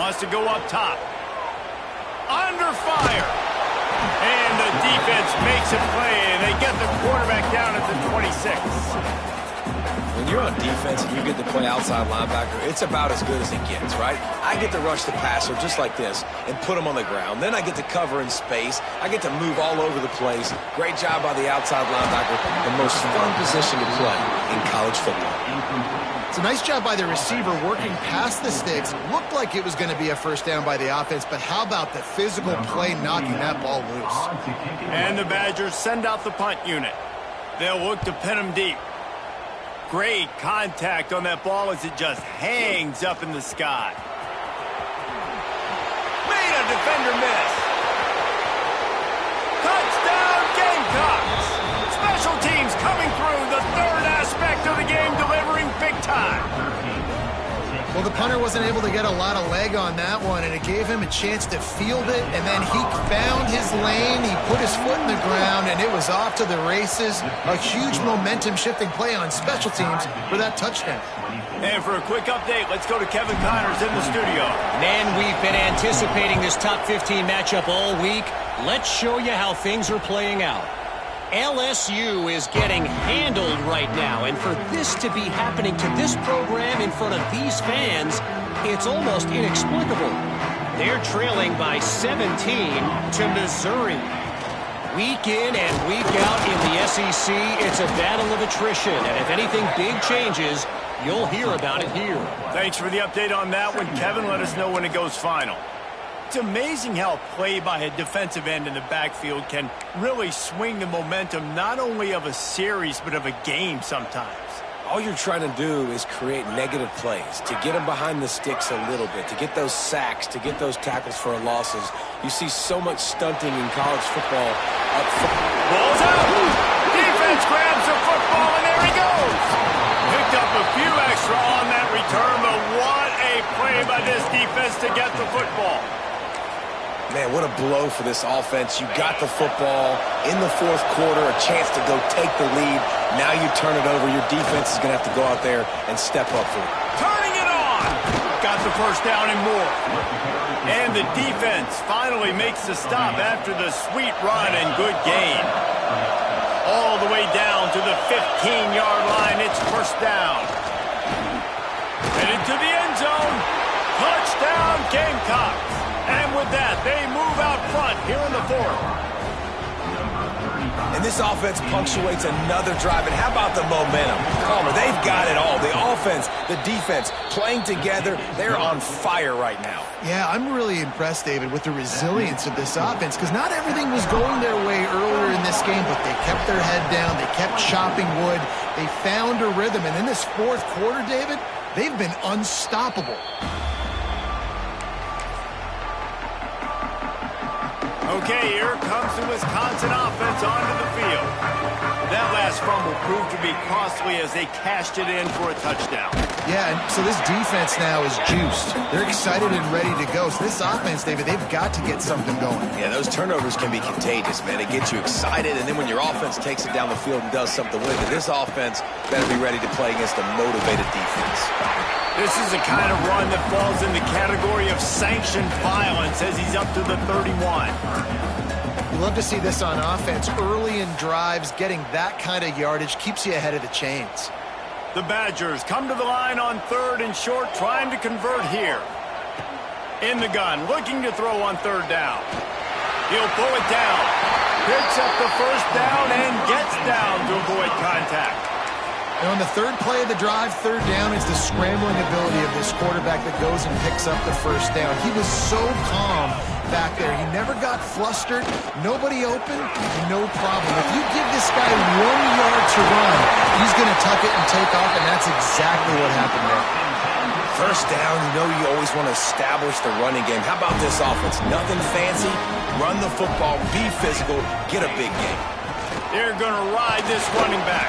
Wants to go up top. Under fire. And the defense makes a play, and they get the quarterback down at the 26. When you're on defense and you get to play outside linebacker, it's about as good as it gets, right? I get to rush the passer just like this and put him on the ground. Then I get to cover in space. I get to move all over the place. Great job by the outside linebacker. The most fun position to play in college football. It's a nice job by the receiver working past the sticks. Looked like it was going to be a first down by the offense, but how about the physical play knocking that ball loose? And the Badgers send out the punt unit. They'll look to pin him deep. Great contact on that ball as it just hangs up in the sky. Made a defender miss. Touchdown Gamecocks. Special teams coming through, the third aspect of the game, delivering big time. Well, the punter wasn't able to get a lot of leg on that one, and it gave him a chance to field it, and then he found his lane, he put his foot in the ground, and it was off to the races. A huge momentum-shifting play on special teams for that touchdown. And for a quick update, let's go to Kevin Connors in the studio. Man, we've been anticipating this top 15 matchup all week. Let's show you how things are playing out. LSU is getting handled right now, and for this to be happening to this program in front of these fans, it's almost inexplicable. They're trailing by 17 to Missouri. Week in and week out in the SEC, it's a battle of attrition, and if anything big changes, you'll hear about it here. Thanks for the update on that one, Kevin. Let us know when it goes final. It's amazing how play by a defensive end in the backfield can really swing the momentum not only of a series but of a game sometimes. All you're trying to do is create negative plays, to get them behind the sticks a little bit, to get those sacks, to get those tackles for losses. You see so much stunting in college football up front. Ball's out! Defense grabs the football, and there he goes! Picked up a few extra on that return, but what a play by this defense to get the football. Man, what a blow for this offense. You got the football in the fourth quarter, a chance to go take the lead. Now you turn it over. Your defense is going to have to go out there and step up for it. Turning it on! Got the first down and more. And the defense finally makes the stop after the sweet run and good gain. All the way down to the 15-yard line. It's first down. Headed to the end zone. Touchdown, Gamecocks. And with that, they move out front here in the fourth. And this offense punctuates another drive. And how about the momentum? Palmer, they've got it all. The offense, the defense, playing together. They're on fire right now. Yeah, I'm really impressed, David, with the resilience of this offense, because not everything was going their way earlier in this game, but they kept their head down. They kept chopping wood. They found a rhythm. And in this fourth quarter, David, they've been unstoppable. Okay, here comes the Wisconsin offense onto the field. That last fumble proved to be costly as they cashed it in for a touchdown. Yeah, and so this defense now is juiced. They're excited and ready to go. So this offense, David, they've got to get something going. Yeah, those turnovers can be contagious, man. They get you excited, and then when your offense takes it down the field and does something with it, this offense better be ready to play against a motivated defense. This is the kind of run that falls in the category of sanctioned violence as he's up to the 31. You love to see this on offense. Early in drives, getting that kind of yardage keeps you ahead of the chains. The Badgers come to the line on third and short, trying to convert here. In the gun, looking to throw on third down. He'll pull it down. Picks up the first down and gets down to avoid contact. And on the third play of the drive, third down, it's the scrambling ability of this quarterback that goes and picks up the first down. He was so calm back there. He never got flustered, nobody open, no problem. If you give this guy 1 yard to run, he's going to tuck it and take off, and that's exactly what happened there. First down, you know you always want to establish the running game. How about this offense? Nothing fancy. Run the football, be physical, get a big game. They're going to ride this running back.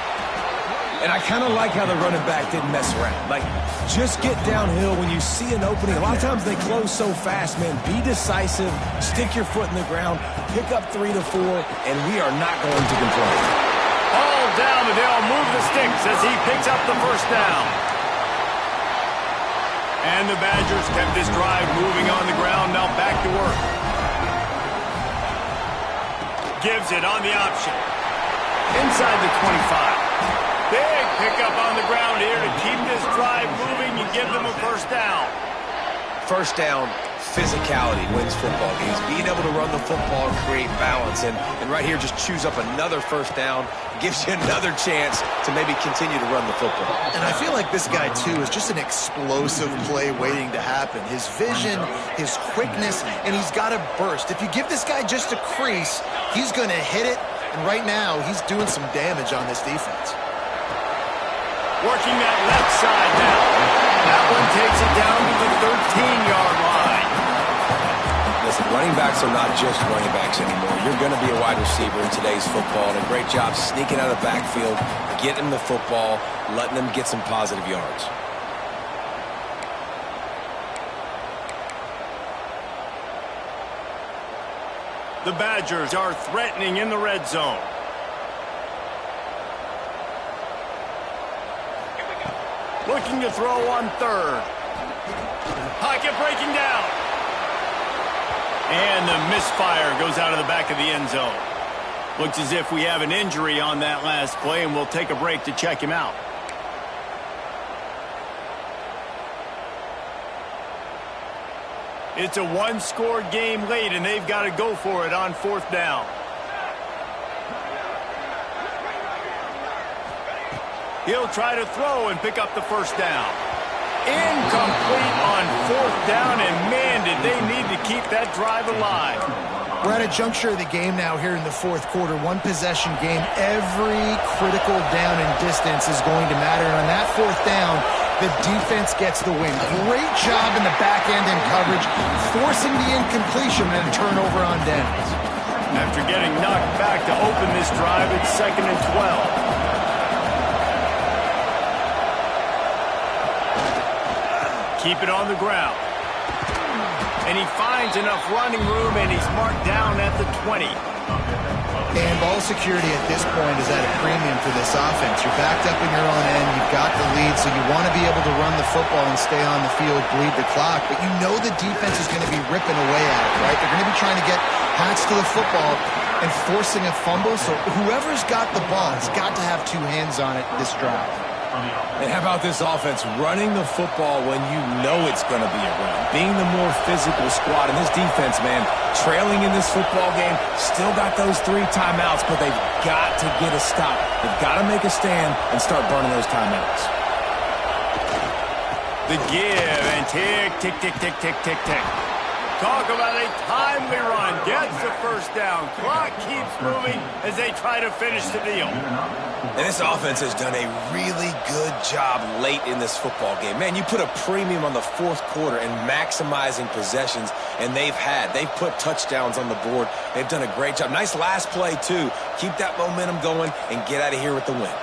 And I kind of like how the running back didn't mess around. Like, just get downhill when you see an opening. A lot of times they close so fast, man. Be decisive, stick your foot in the ground, pick up 3 to 4, and we are not going to complain. All down, and they'll move the sticks as he picks up the first down. And the Badgers kept this drive moving on the ground, now back to work. Gives it on the option. Inside the 25. Big pickup on the ground here to keep this drive moving and give them a first down. First down, physicality wins football games. Being able to run the football and create balance. And right here, just choose up another first down. Gives you another chance to maybe continue to run the football. And I feel like this guy, too, is just an explosive play waiting to happen. His vision, his quickness, and he's got a burst. If you give this guy just a crease, he's going to hit it. And right now, he's doing some damage on this defense. Working that left side now. That one takes it down to the 13-yard line. Listen, running backs are not just running backs anymore. You're going to be a wide receiver in today's football, and a great job sneaking out of the backfield, getting the football, letting them get some positive yards. The Badgers are threatening in the red zone. Looking to throw on third. Pocket breaking down. And the misfire goes out of the back of the end zone. Looks as if we have an injury on that last play, and we'll take a break to check him out. It's a one-score game late, and they've got to go for it on fourth down. He'll try to throw and pick up the first down. Incomplete on 4th down, and man, did they need to keep that drive alive. We're at a juncture of the game now here in the 4th quarter. One possession game. Every critical down and distance is going to matter. And on that 4th down, the defense gets the win. Great job in the back end and coverage, forcing the incompletion and a turnover on downs. After getting knocked back to open this drive, it's 2nd and 12. Keep it on the ground. And he finds enough running room, and he's marked down at the 20. And ball security at this point is at a premium for this offense. You're backed up in your own end. You've got the lead, so you want to be able to run the football and stay on the field, bleed the clock. But you know the defense is going to be ripping away at it, right? They're going to be trying to get hats to the football and forcing a fumble. So whoever's got the ball has got to have two hands on it this drive. And how about this offense running the football when you know it's going to be a run? Being the more physical squad. And this defense, man, trailing in this football game, still got those 3 timeouts, but they've got to get a stop. They've got to make a stand and start burning those timeouts. The give and tick, tick, tick, tick, tick, tick, tick. Talk about a timely run. Gets the 1st down. Clock keeps moving as they try to finish the deal. And this offense has done a really good job late in this football game. Man, you put a premium on the 4th quarter and maximizing possessions, and they've put touchdowns on the board. They've done a great job. Nice last play, too. Keep that momentum going and get out of here with the win.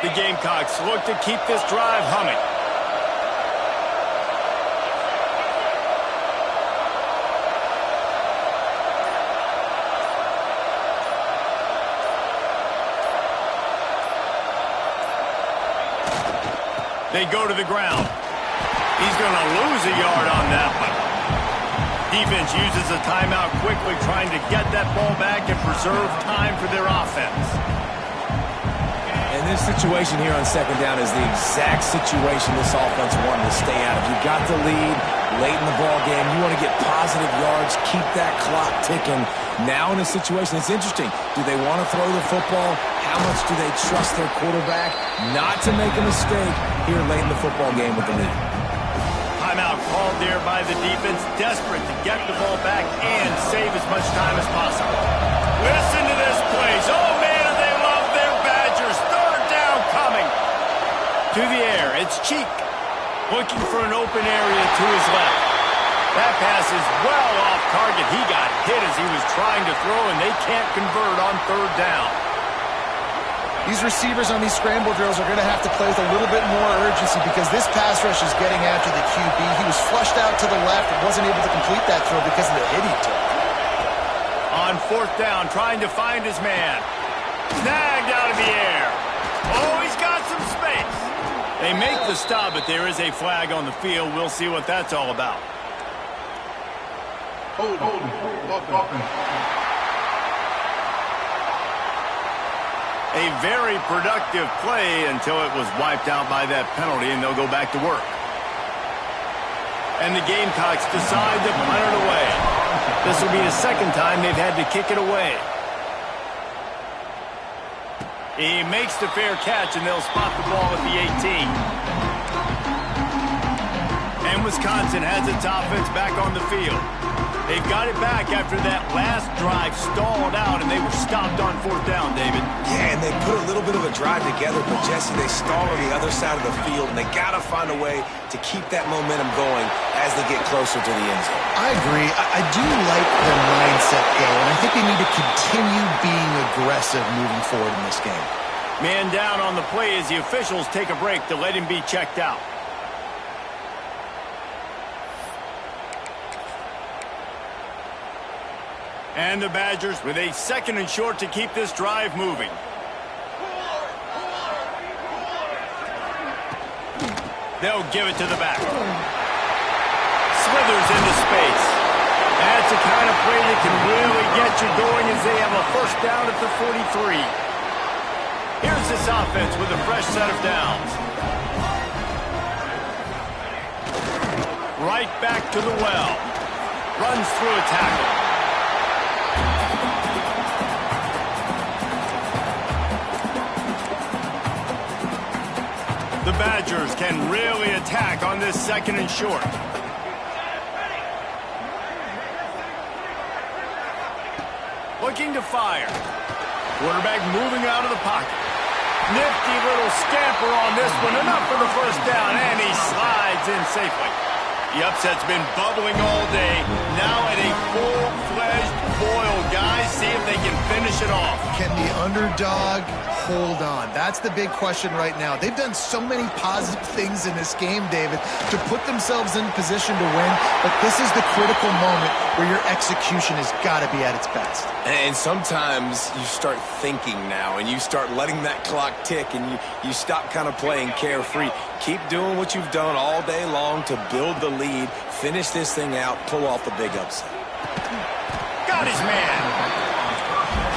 The Gamecocks look to keep this drive humming. They go to the ground. He's going to lose a yard on that one. Defense uses a timeout quickly, trying to get that ball back and preserve time for their offense. And this situation here on 2nd down is the exact situation this offense wanted to stay out of. You got the lead late in the ball game. You want to get positive yards, keep that clock ticking. Now in a situation, it's interesting. Do they want to throw the football? How much do they trust their quarterback not to make a mistake here late in the football game with the lead? Timeout called there by the defense, desperate to get the ball back and save as much time as possible. Listen to this place. Oh, man, they love their Badgers. 3rd down coming. To the air, it's Cheek looking for an open area to his left. That pass is well off target. He got hit as he was trying to throw, and they can't convert on 3rd down. These receivers on these scramble drills are going to have to play with a little bit more urgency because this pass rush is getting after the QB. He was flushed out to the left and wasn't able to complete that throw because of the hit he took. On 4th down, trying to find his man. Snagged out of the air. Oh, he's got some space. They make the stop, but there is a flag on the field. We'll see what that's all about. Hold, A very productive play until it was wiped out by that penalty, and they'll go back to work. And the Gamecocks decide to punt it away. This will be the 2nd time they've had to kick it away. He makes the fair catch, and they'll spot the ball at the 18. And Wisconsin has its offense back on the field. They've got it back after that last drive stalled out, and they were stopped on 4th down, David. Yeah, and they put a little bit of a drive together, but, Jesse, they stall on the other side of the field, and they got to find a way to keep that momentum going as they get closer to the end zone. I agree. I do like their mindset, though, and I think they need to continue being aggressive moving forward in this game. Man down on the play as the officials take a break to let him be checked out. And the Badgers with a 2nd and short to keep this drive moving. They'll give it to the back. Slithers into space. That's the kind of play that can really get you going as they have a 1st down at the 43. Here's this offense with a fresh set of downs. Right back to the well. Runs through a tackle. The Badgers can really attack on this second and short. Looking to fire. Quarterback moving out of the pocket. Nifty little scamper on this one. Enough for the first down, and he slides in safely. The upset's been bubbling all day. Now at a full-fledged boil, guys. See if they can finish it off. Can the underdog hold on? That's the big question right now. They've done so many positive things in this game, David, to put themselves in position to win, but this is the critical moment where your execution has got to be at its best. And sometimes you start thinking now, and you start letting that clock tick, and you stop kind of playing carefree. Keep doing what you've done all day long to build the lead, finish this thing out, pull off the big upset. Got his man.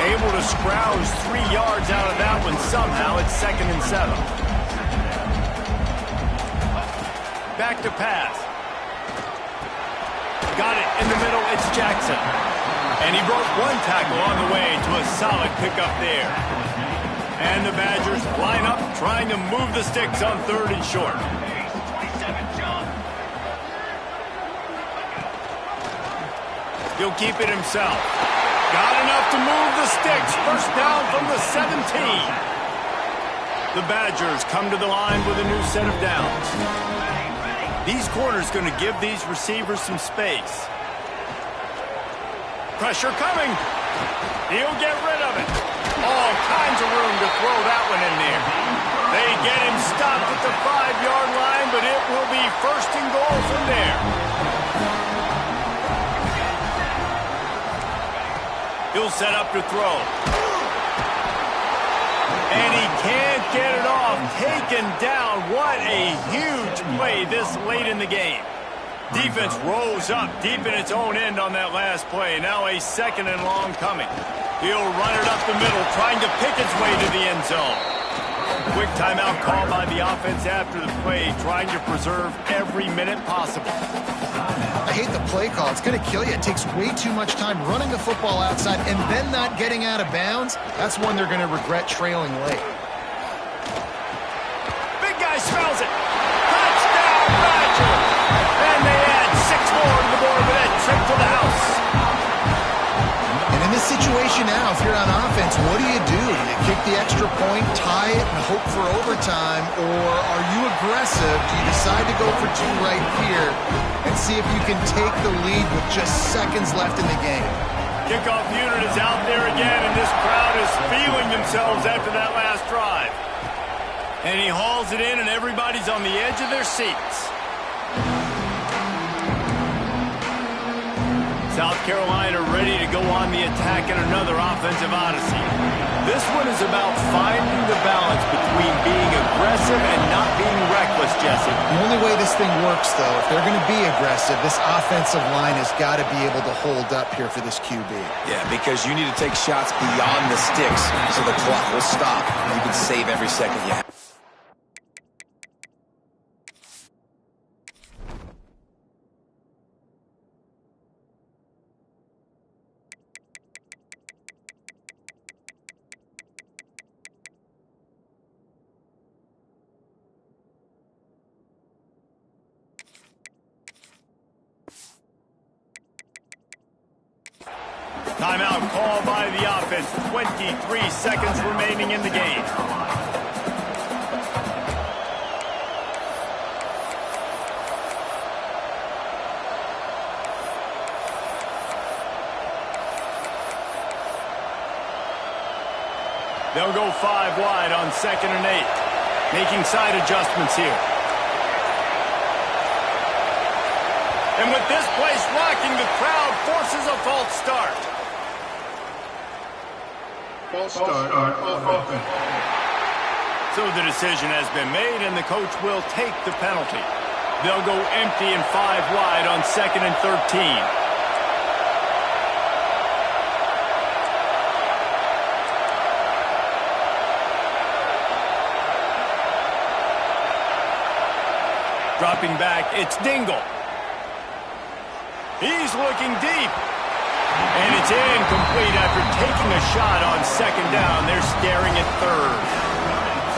Able to scrounge 3 yards out of that one somehow. It's 2nd and 7. Back to pass. Got it in the middle. It's Jackson. And he broke one tackle on the way to a solid pickup there. And the Badgers line up trying to move the sticks on 3rd and short. He'll keep it himself. Got enough to move the sticks. First down from the 17. The Badgers come to the line with a new set of downs. These corners going to give these receivers some space. Pressure coming. He'll get rid of it. All kinds of room to throw that one in there. They get him stopped at the 5-yard line, but it will be 1st and goal from there. He'll set up to throw. And he can't get it off. Taken down. What a huge play this late in the game. Defense rose up deep in its own end on that last play. Now a 2nd and long coming. He'll run it up the middle, trying to pick its way to the end zone. Quick timeout call by the offense after the play, trying to preserve every minute possible. I hate the play call. It's going to kill you. It takes way too much time running the football outside and then not getting out of bounds. That's one they're going to regret trailing late. Big guy smells it. Touchdown, Badgers! And they add 6 more to the board with that trip to the house. And in this situation now, if you're on offense, what do? You kick the extra point, tie it, and hope for overtime, or are you aggressive? Do you decide to go for 2 right here and see if you can take the lead with just seconds left in the game? Kickoff unit is out there again, and this crowd is feeling themselves after that last drive. And he hauls it in, and everybody's on the edge of their seats. South Carolina ready to go on the attack in another offensive odyssey. This one is about finding the balance between being aggressive and not being reckless, Jesse. The only way this thing works, though, if they're going to be aggressive, this offensive line has got to be able to hold up here for this QB. Yeah, because you need to take shots beyond the sticks so the clock will stop and you can save every second you have. Timeout called by the offense. 23 seconds remaining in the game. They'll go 5 wide on 2nd and 8. Making side adjustments here. And with this place rocking, the crowd forces a false start. False start on offense. So the decision has been made, and the coach will take the penalty. They'll go empty and 5 wide on 2nd and 13. Dropping back, it's Dingle. He's looking deep. And it's incomplete after taking a shot on 2nd down. They're staring at 3rd.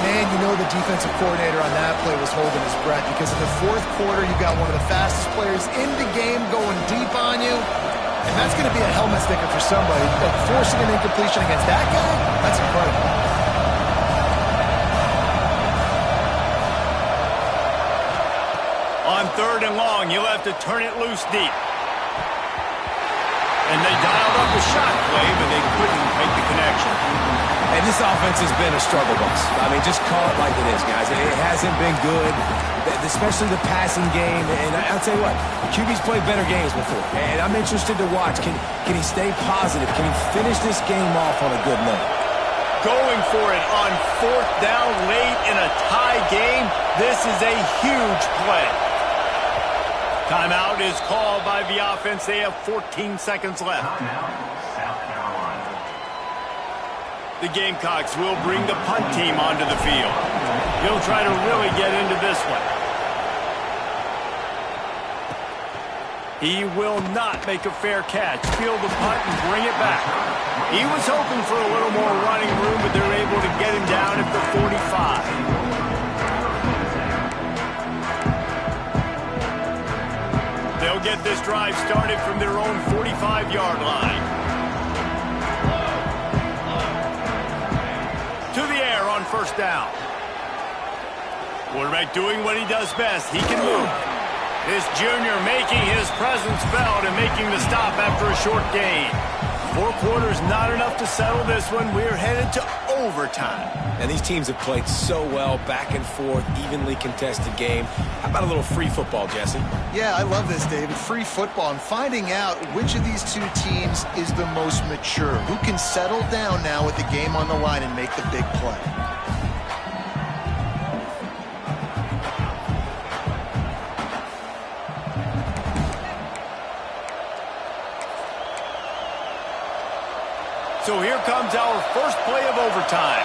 Man, you know the defensive coordinator on that play was holding his breath because in the fourth quarter, you got one of the fastest players in the game going deep on you. And that's going to be a helmet sticker for somebody. But forcing an incompletion against that guy, that's incredible. On 3rd and long, you'll have to turn it loose deep. And they dialed up a shot play, but they couldn't make the connection. And this offense has been a struggle bus. I mean, just call it like it is, guys. It hasn't been good, especially the passing game. And I'll tell you what, QB's played better games before. And I'm interested to watch. Can he stay positive? Can he finish this game off on a good note? Going for it on 4th down late in a tie game. This is a huge play. Timeout is called by the offense. They have 14 seconds left. The Gamecocks will bring the punt team onto the field. He'll try to really get into this one. He will not make a fair catch. Field the punt and bring it back. He was hoping for a little more running room, but they're able to get him down at the 45. They'll get this drive started from their own 45-yard line. To the air on 1st down. Quarterback doing what he does best. He can move. This junior making his presence felt and making the stop after a short gain. 4 quarters, not enough to settle this one. We're headed to overtime. And these teams have played so well, back and forth, evenly contested game. How about a little free football, Jesse? Yeah, I love this, David. Free football. I'm finding out which of these two teams is the most mature. Who can settle down now with the game on the line and make the big play. So here comes our first play of overtime.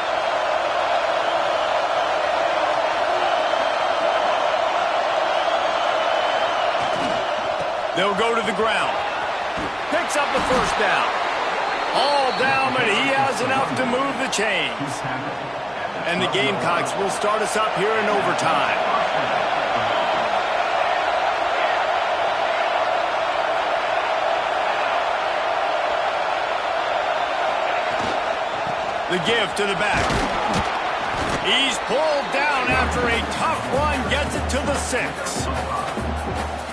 They'll go to the ground. Picks up the 1st down. All down, but he has enough to move the chains. And the Gamecocks will start us up here in overtime. The give to the back. He's pulled down after a tough run, gets it to the 6.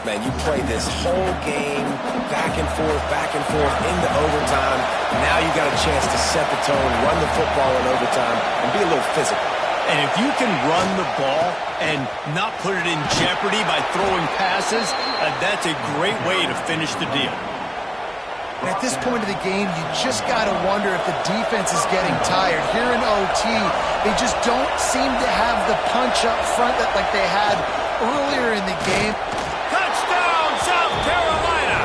Man, you play this whole game back and forth into overtime. Now you got a chance to set the tone, run the football in overtime, and be a little physical. And if you can run the ball and not put it in jeopardy by throwing passes, that's a great way to finish the deal. At this point of the game, you just got to wonder if the defense is getting tired. Here in OT, they just don't seem to have the punch up front that like they had earlier in the game. Touchdown, South Carolina!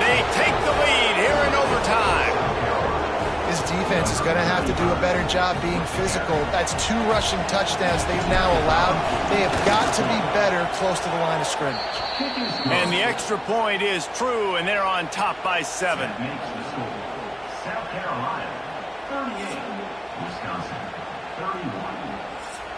They take the lead here in overtime. This defense is going to have to do a better job being physical. That's 2 rushing touchdowns they've now allowed. They have got to be better close to the line of scrimmage. And the extra point is true, and they're on top by 7. South Carolina, 38. Wisconsin, 31.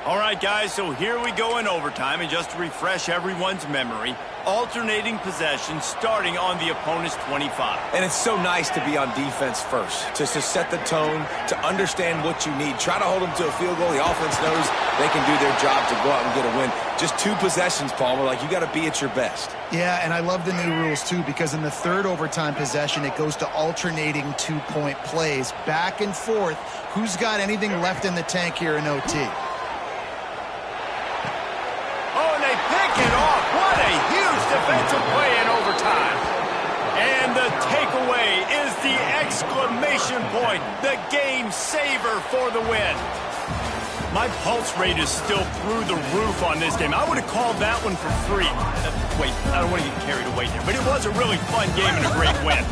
All right, guys, so here we go in overtime, and just to refresh everyone's memory, alternating possession starting on the opponent's 25. And it's so nice to be on defense first, just to set the tone, to understand what you need. Try to hold them to a field goal. The offense knows they can do their job to go out and get a win. Just 2 possessions, Paul. We're like, you got to be at your best. Yeah, and I love the new rules, too, because in the 3rd overtime possession, it goes to alternating 2-point plays, back and forth. Who's got anything left in the tank here in OT? Oh, and they pick it off. What a huge defensive play in overtime. And the takeaway is the exclamation point, the game saver for the win. My pulse rate is still through the roof on this game. I would have called that one for free. Wait, I don't want to get carried away there, but it was a really fun game and a great win.